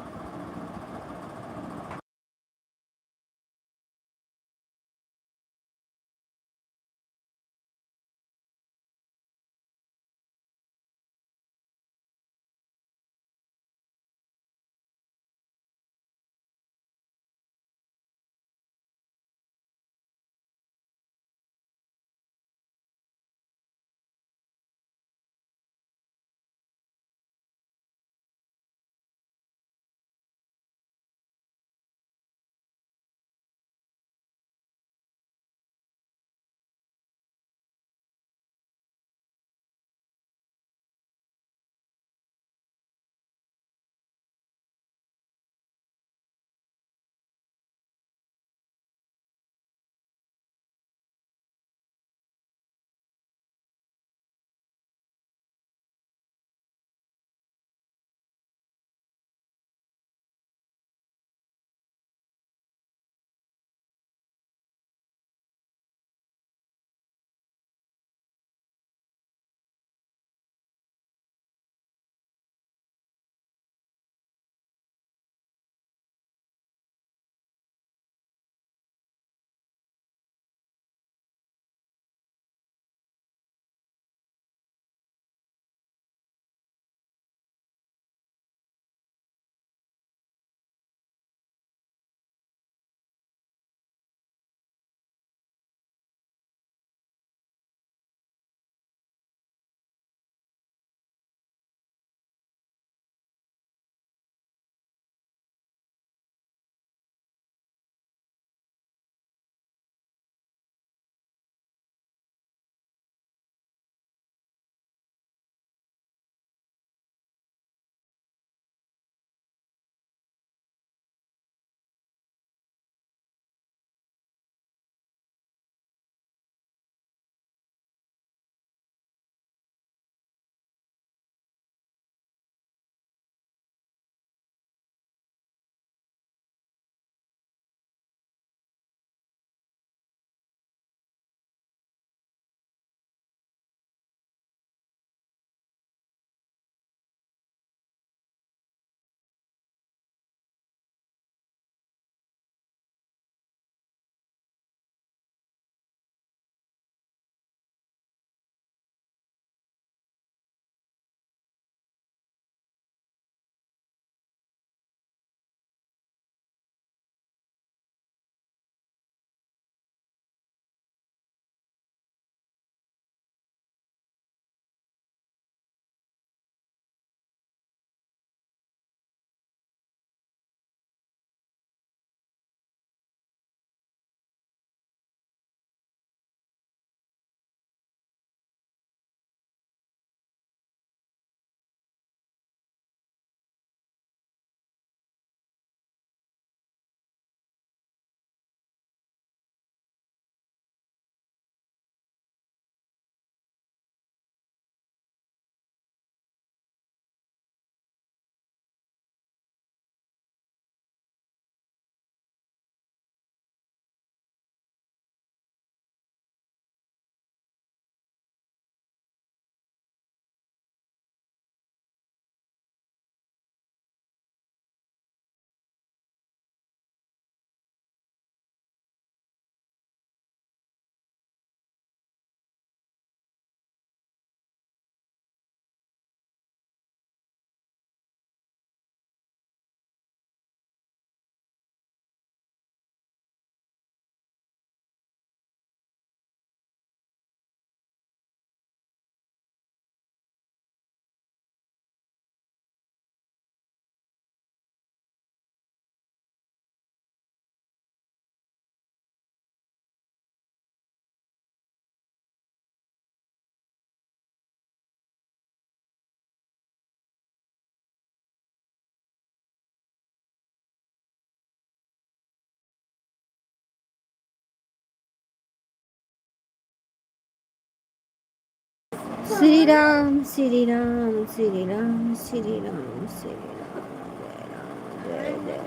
श्री राम श्री राम श्री राम श्री राम श्री राम, जय राम जय जय।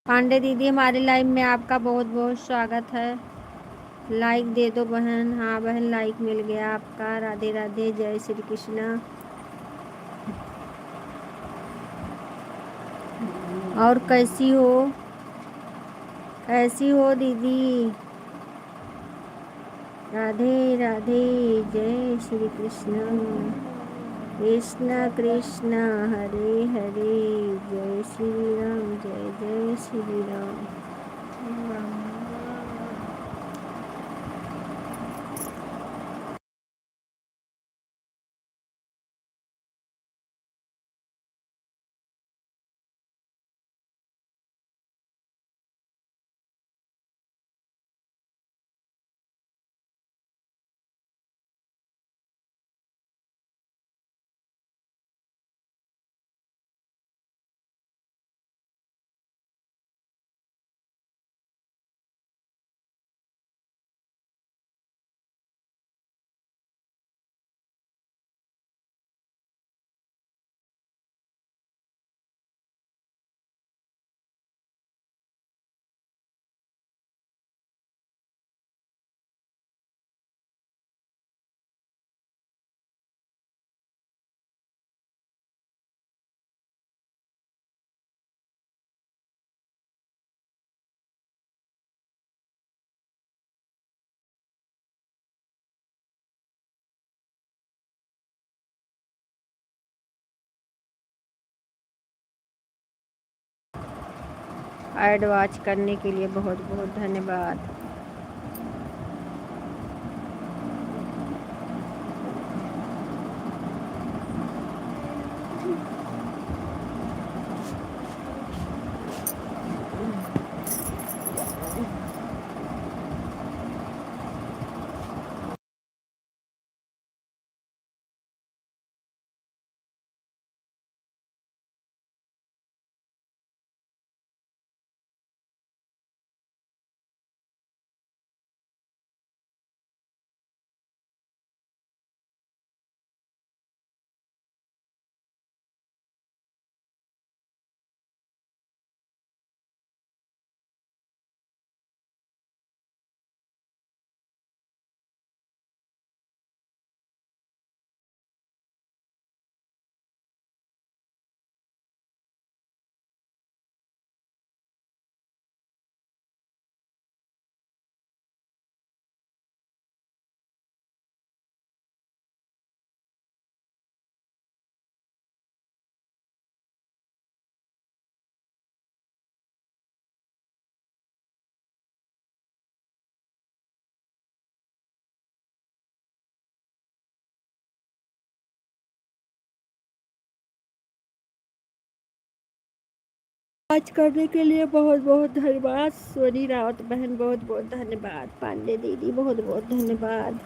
पांडे दीदी, हमारे लाइव में आपका बहुत बहुत स्वागत है। लाइक दे दो बहन। हाँ बहन, लाइक मिल गया आपका। राधे राधे, जय श्री कृष्णा। और कैसी हो? कैसी हो दीदी? राधे राधे, जय श्री कृष्ण। कृष्ण कृष्ण हरे हरे, जय श्री राम जय जय श्री राम। ऐड वॉच करने के लिए बहुत बहुत धन्यवाद। आज करने के लिए बहुत बहुत धन्यवाद। सोनी रावत बहन, बहुत बहुत धन्यवाद। पांडे दीदी, बहुत बहुत धन्यवाद।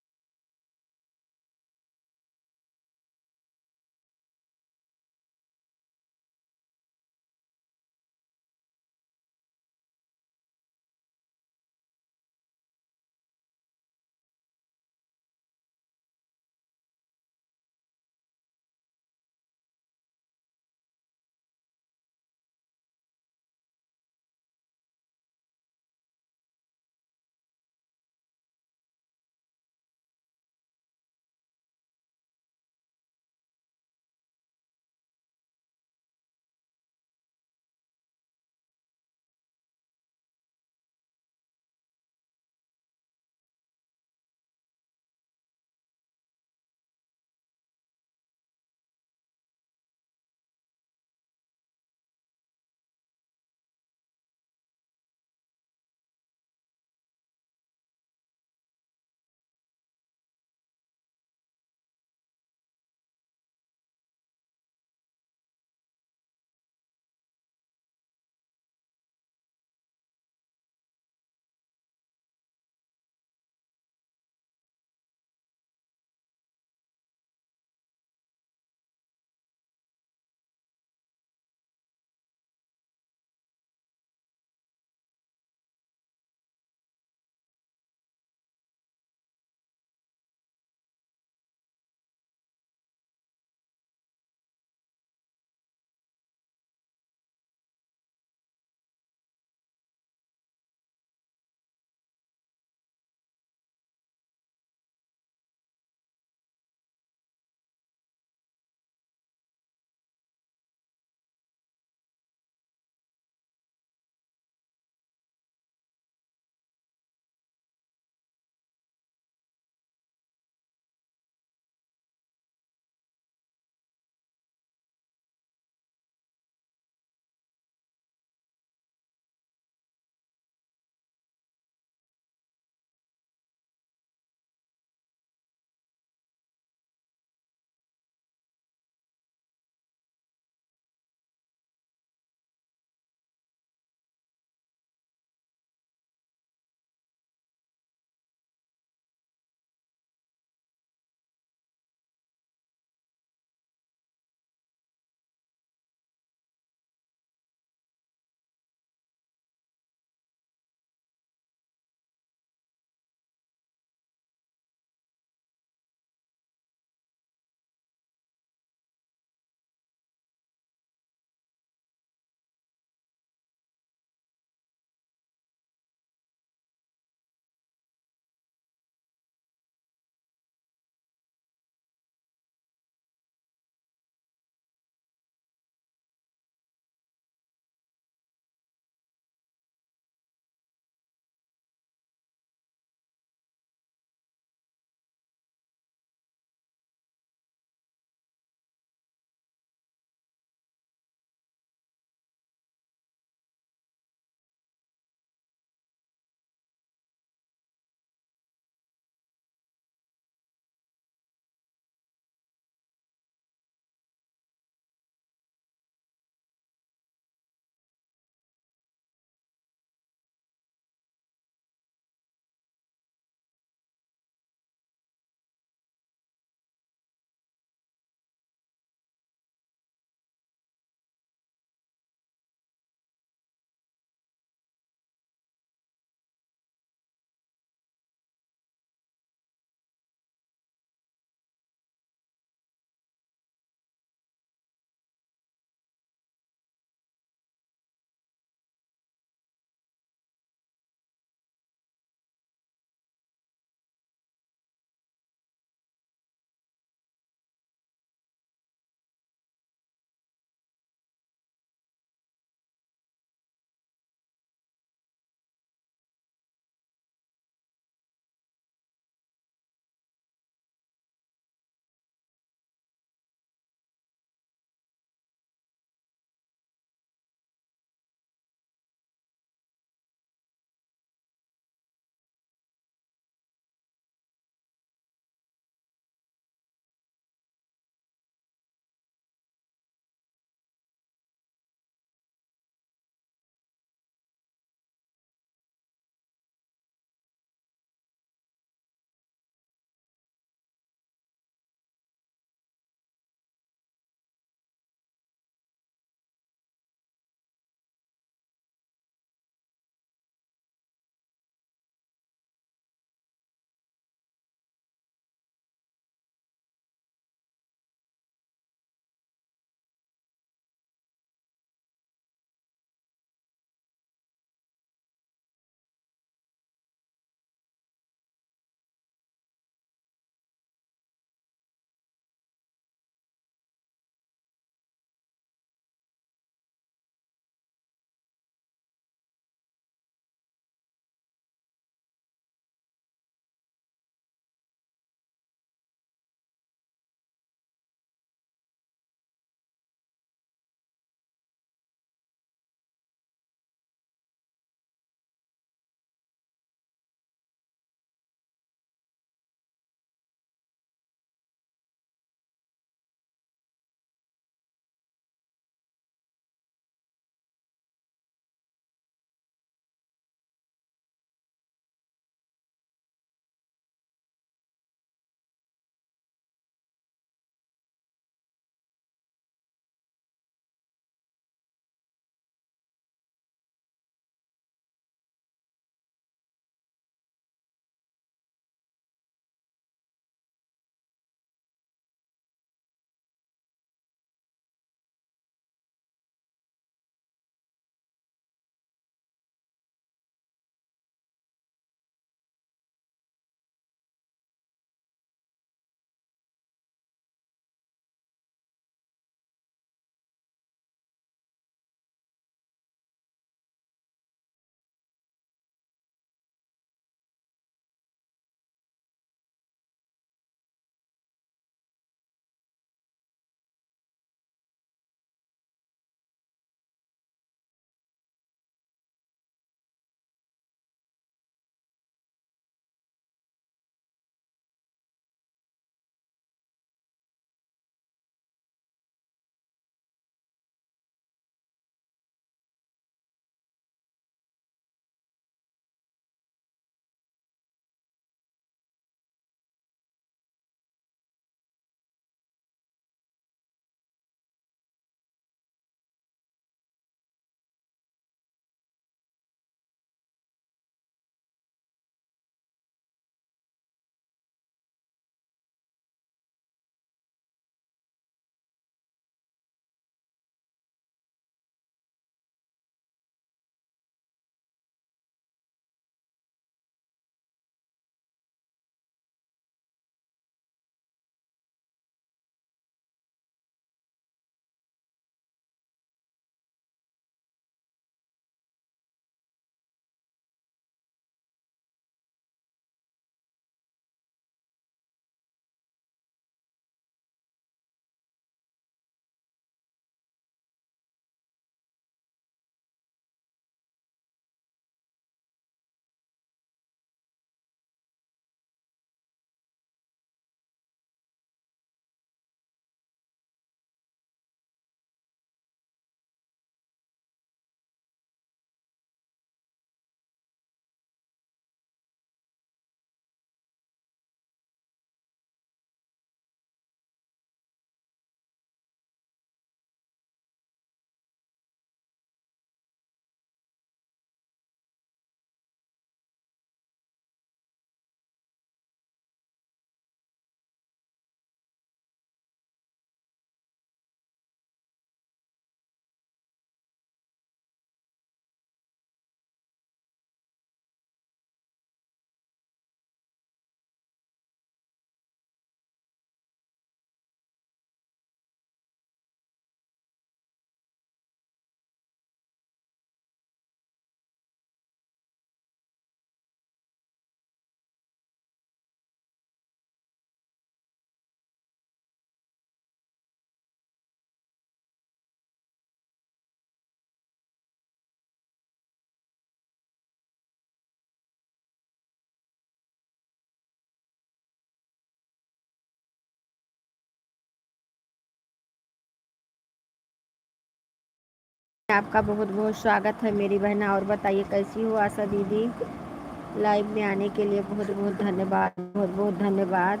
आपका बहुत बहुत स्वागत है मेरी बहना। और बताइए कैसी हो आशा दीदी। लाइव में आने के लिए बहुत बहुत धन्यवाद, बहुत बहुत धन्यवाद।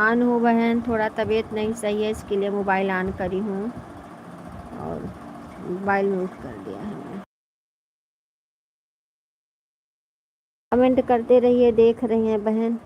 ऑन हो बहन, थोड़ा तबीयत नहीं सही है इसके लिए मोबाइल ऑन करी हूँ और मोबाइल म्यूट कर दिया है मैंने। कमेंट करते रहिए, देख रही हैं बहन।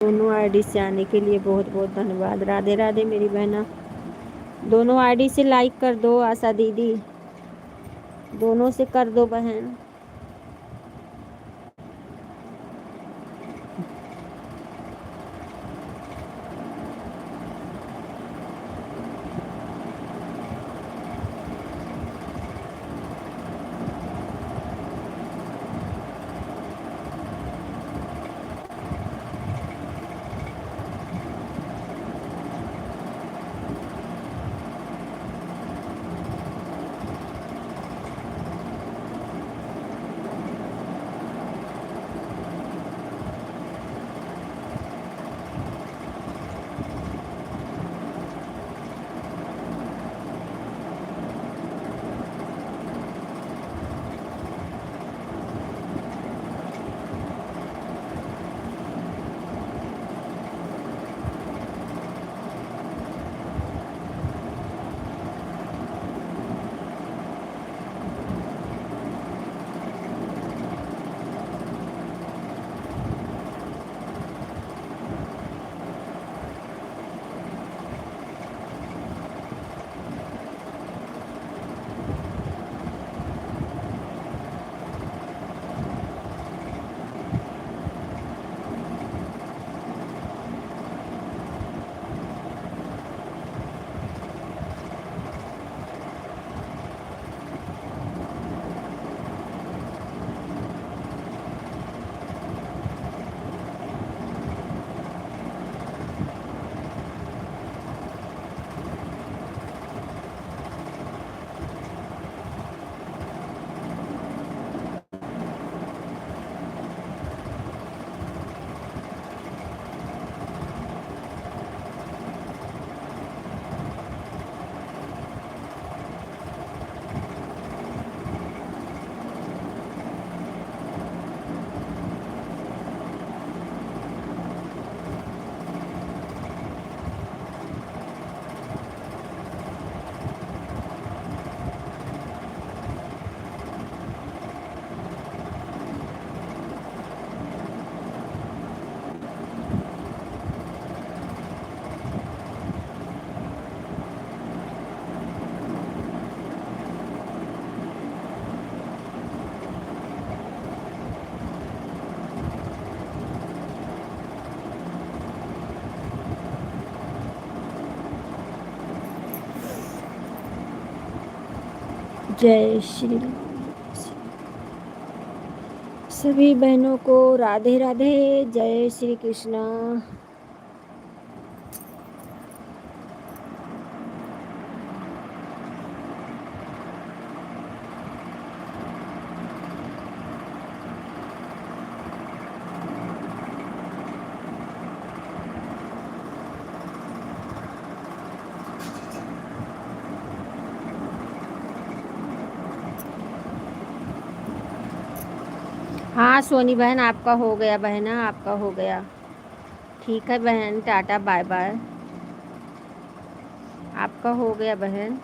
दोनों आईडी से आने के लिए बहुत बहुत धन्यवाद। राधे राधे मेरी बहना। दोनों आईडी से लाइक कर दो आशा दीदी, दोनों से कर दो बहन। जय श्री सभी बहनों को राधे राधे, जय श्री कृष्णा। हाँ सोनी बहन, आपका हो गया बहना, आपका हो गया। ठीक है बहन, टाटा बाय बाय। आपका हो गया बहन।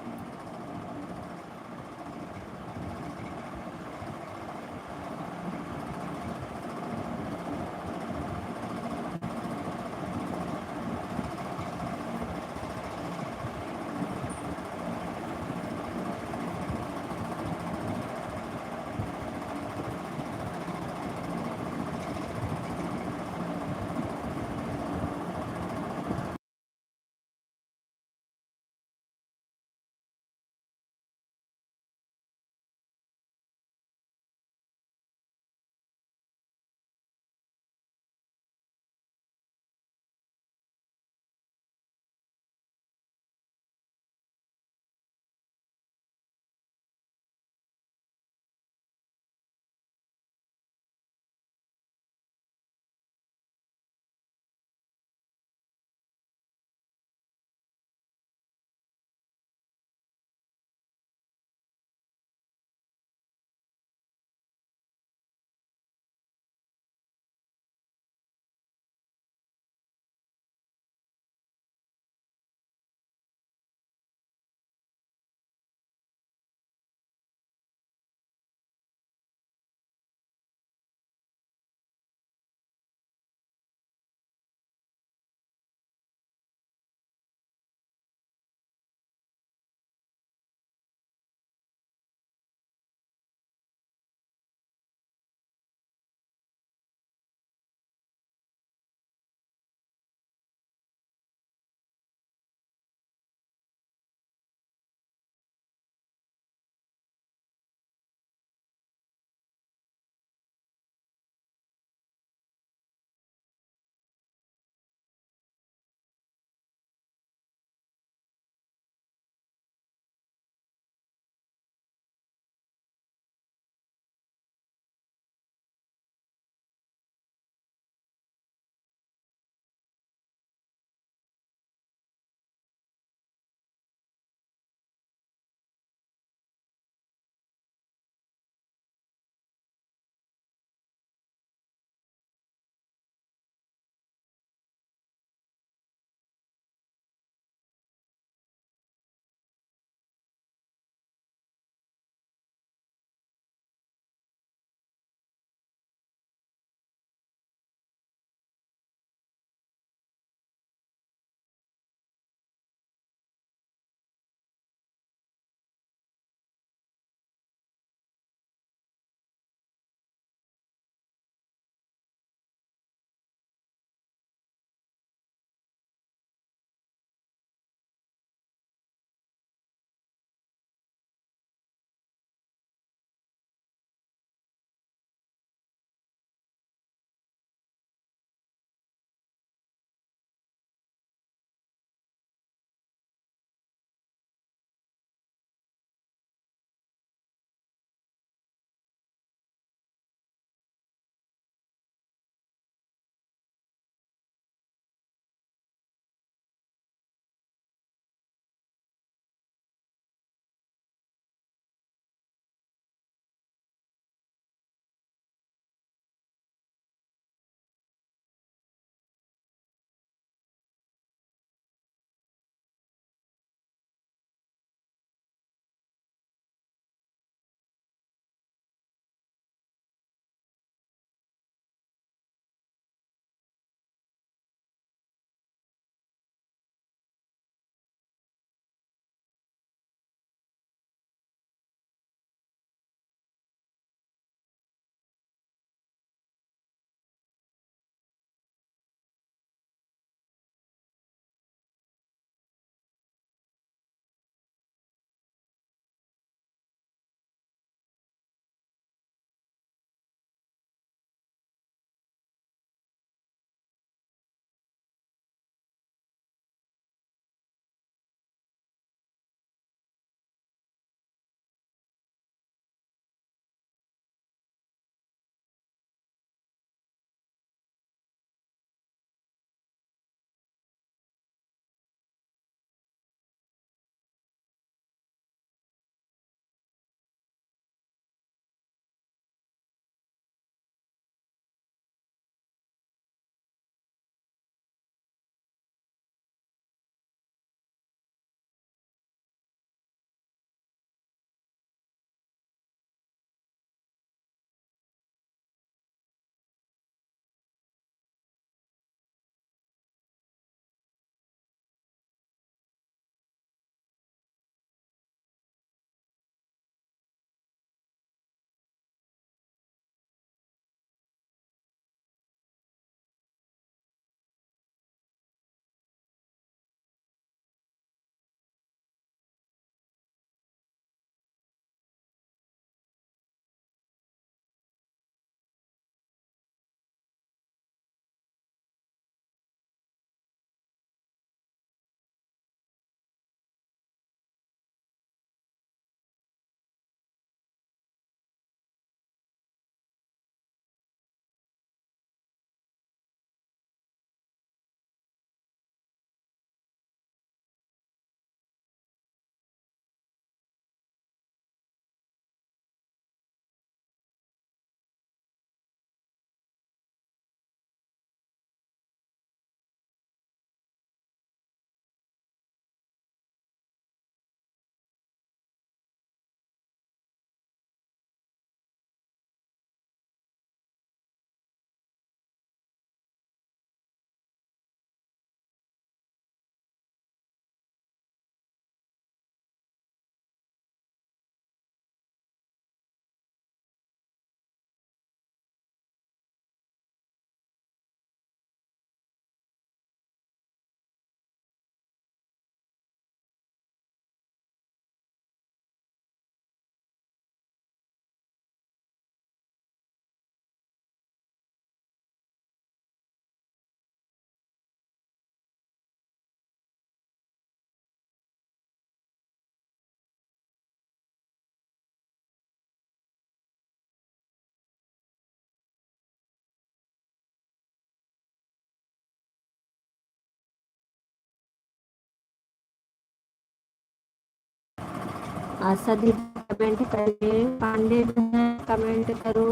आशा दीदी कमेंट करिए, पांडे बहन कमेंट करो।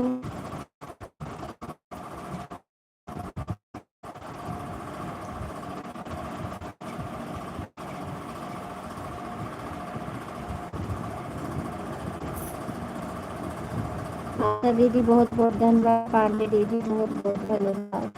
आशा दीदी बहुत बहुत धन्यवाद, पांडे दीदी बहुत बहुत धन्यवाद।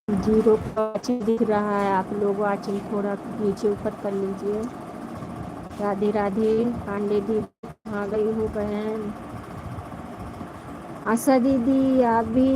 जीरो वाचिंग दिख रहा है, आप लोग वाचिंग थोड़ा नीचे ऊपर कर लीजिए। राधे राधे पांडे दीदी, आ गई हो बहन। आशा दीदी आप भी।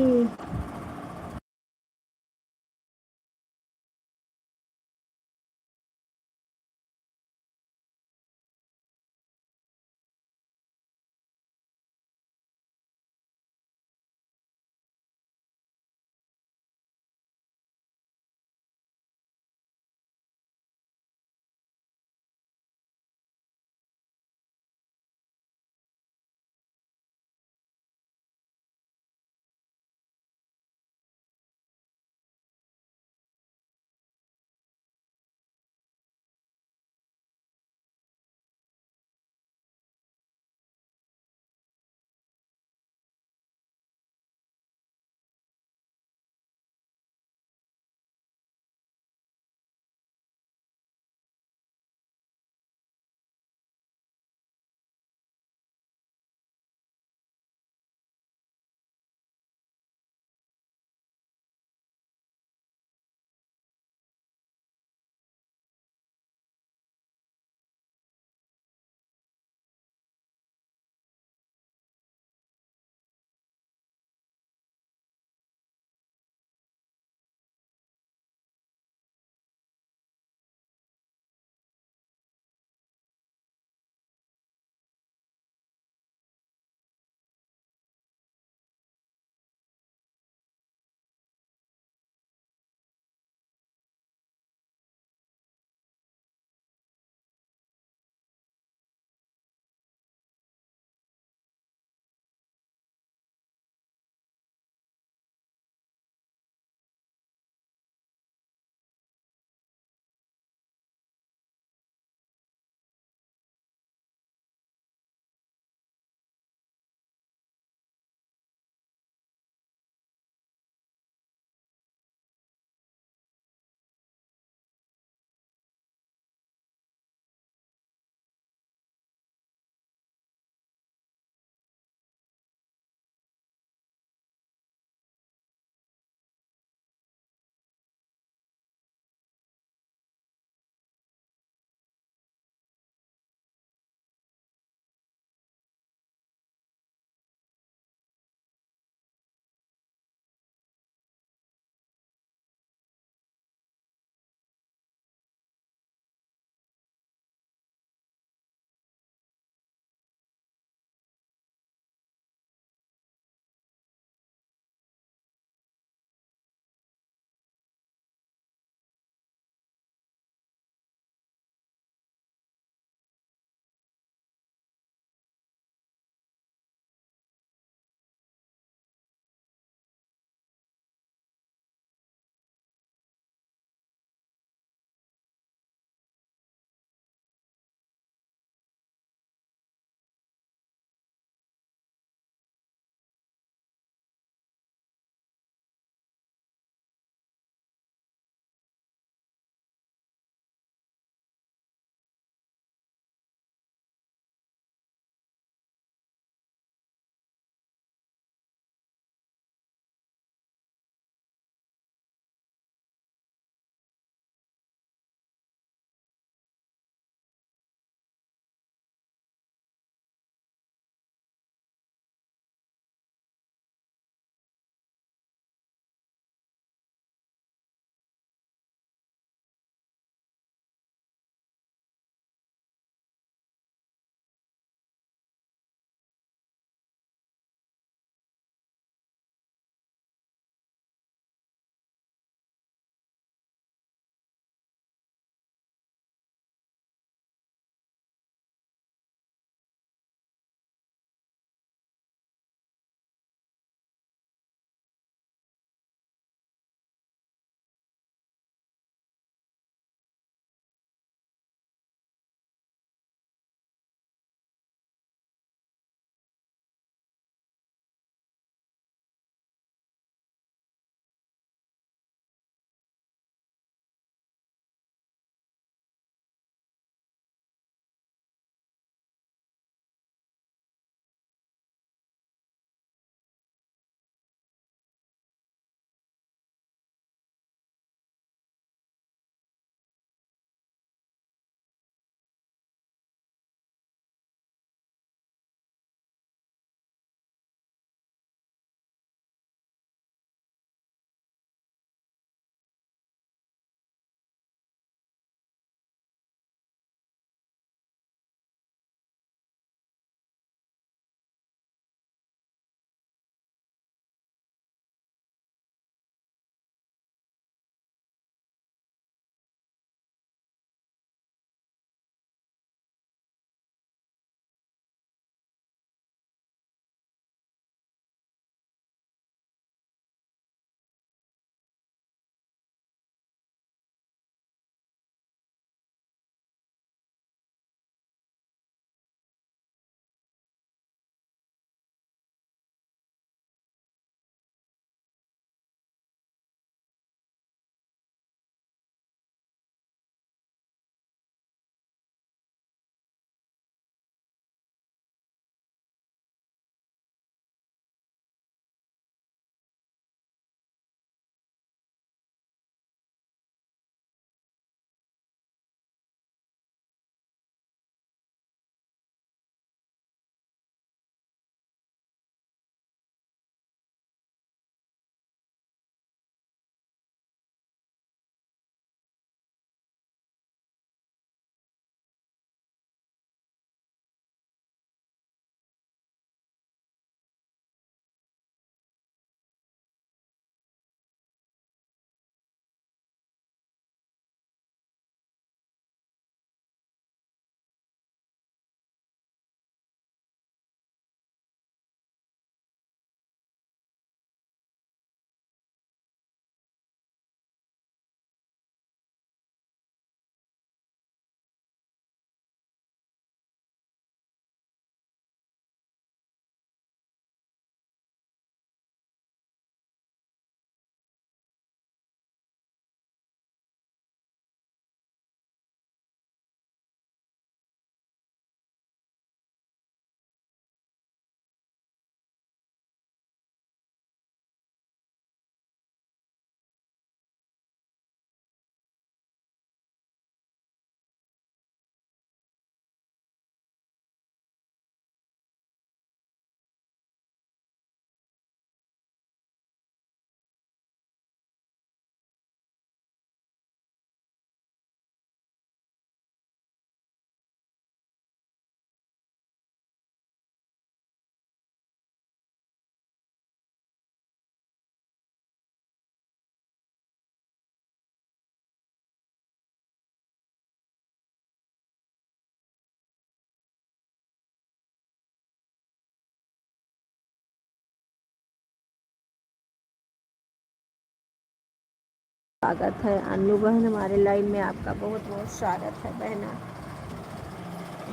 स्वागत है अन्नू बहन, हमारे लाइव में आपका बहुत बहुत स्वागत है बहना।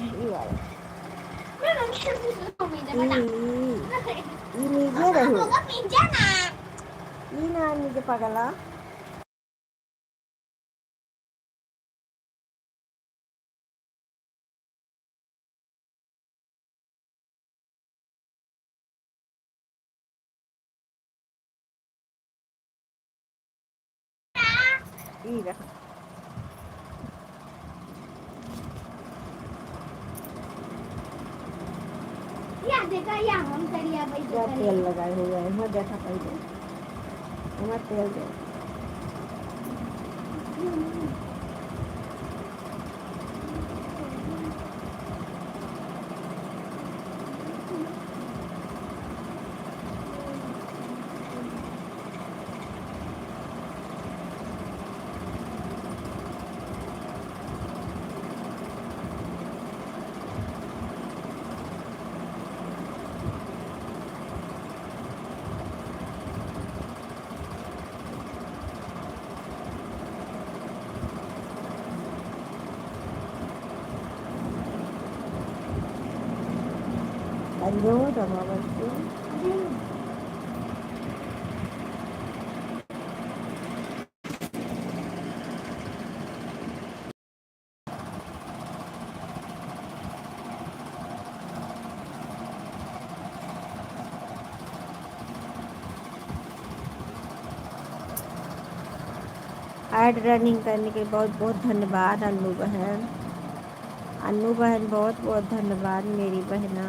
ये वाला ಈ ನಿಜೆ ರಹು ಈ ನಾನು ನಿಜೆ ಪಗಲ ಈ ರಹ क्या तेल लगाए हुए हैं मैं देखा पहले हमारा तेल दे Ayo, udah mau bantu. Add running करने के लिए बहुत बहुत धन्यवाद अन्नू बहन। अन्नू बहन बहुत बहुत धन्यवाद मेरी बहना।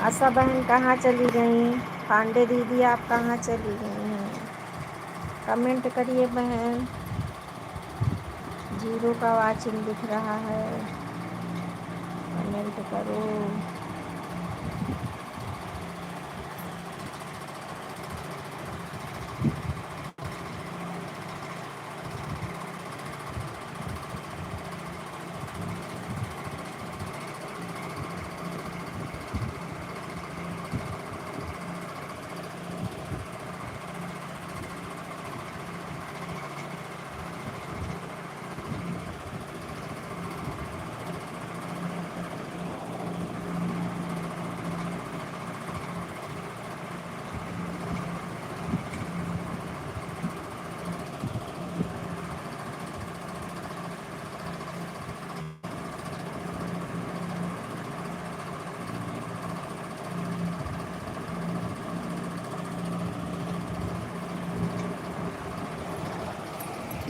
आशा बहन कहाँ चली गई? पांडे दीदी आप कहाँ चली गई हैं? कमेंट करिए बहन। जीरो का वाचिंग दिख रहा है, कमेंट करो।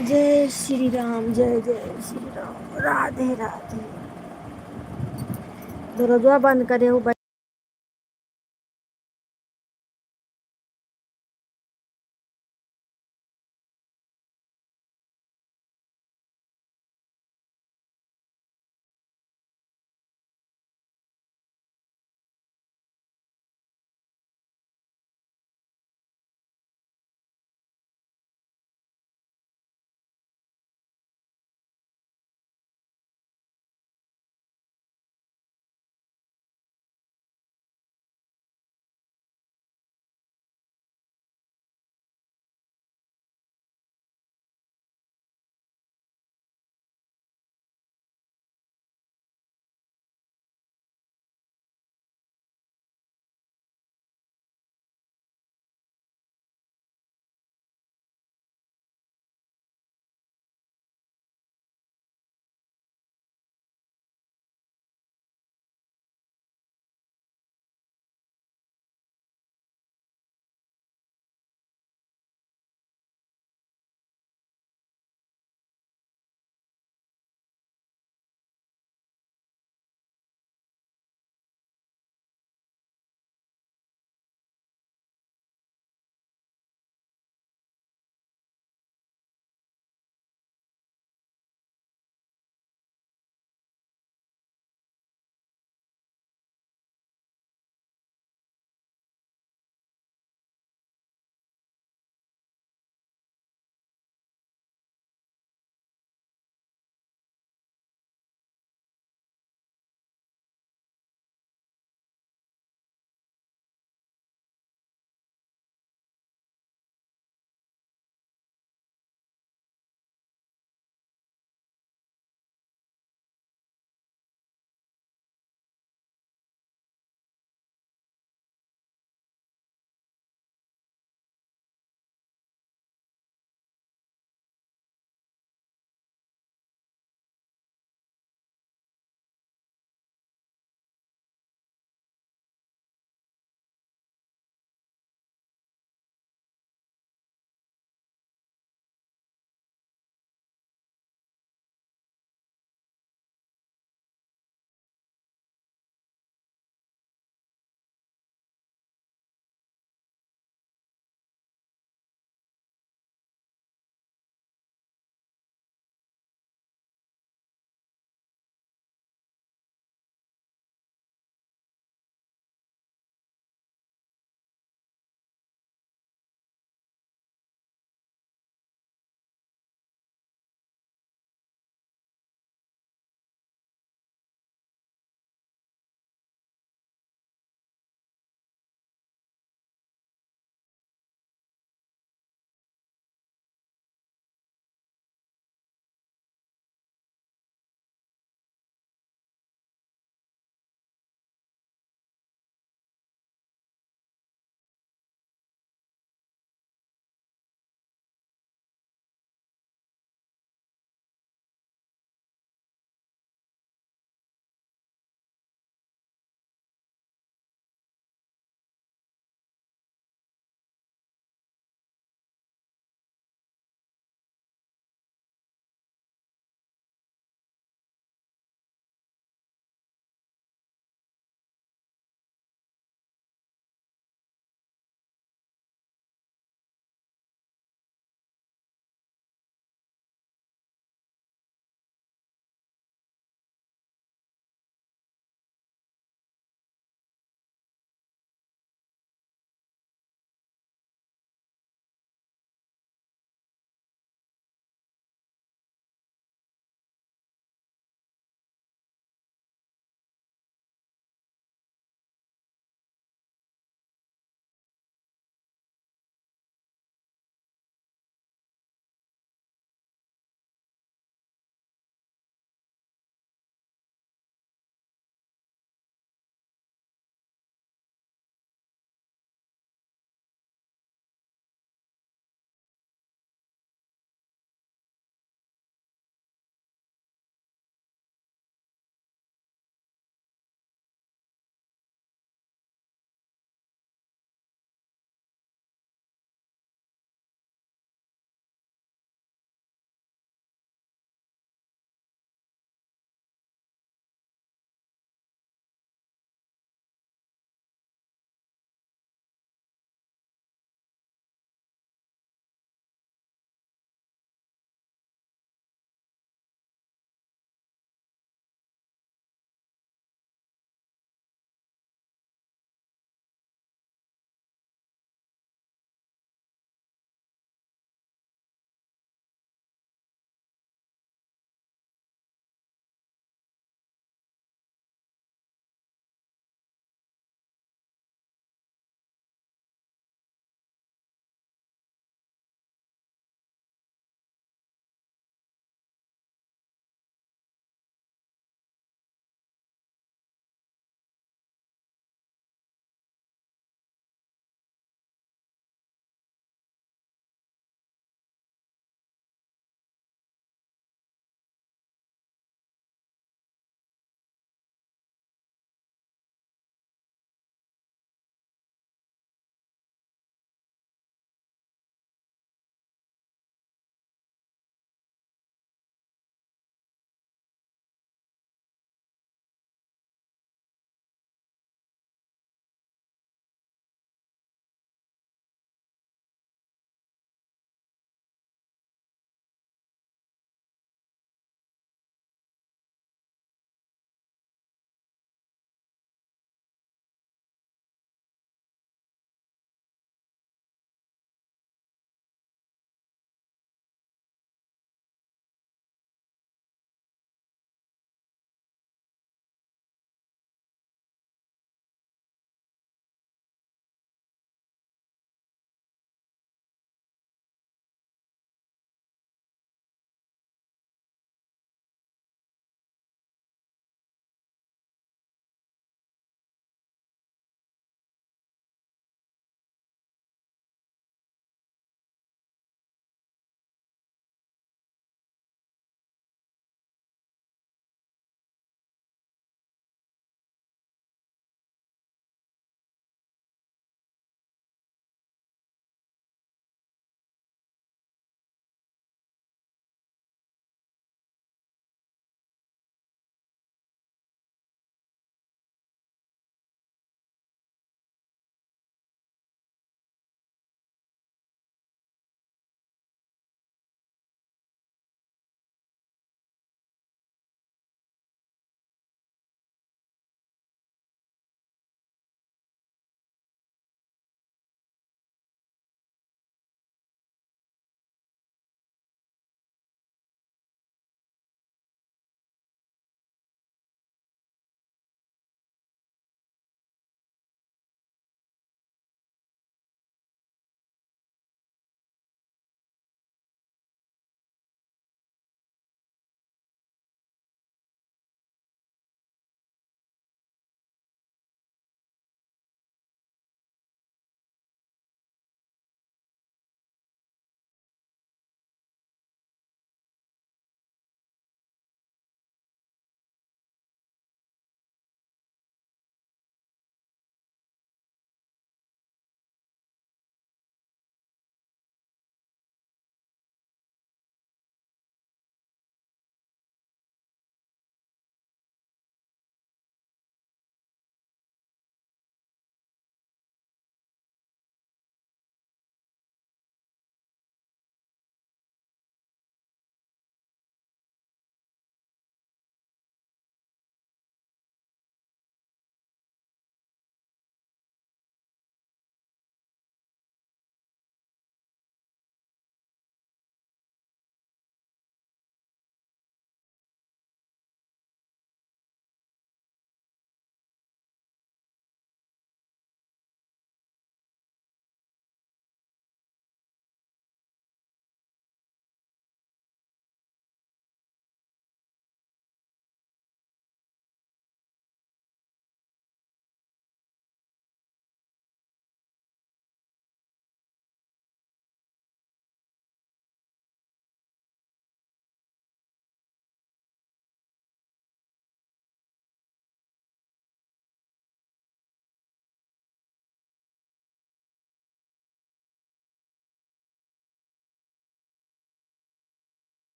जय श्री राम, जय जय श्री राम, राधे राधे। दरवाजा बंद करे हो।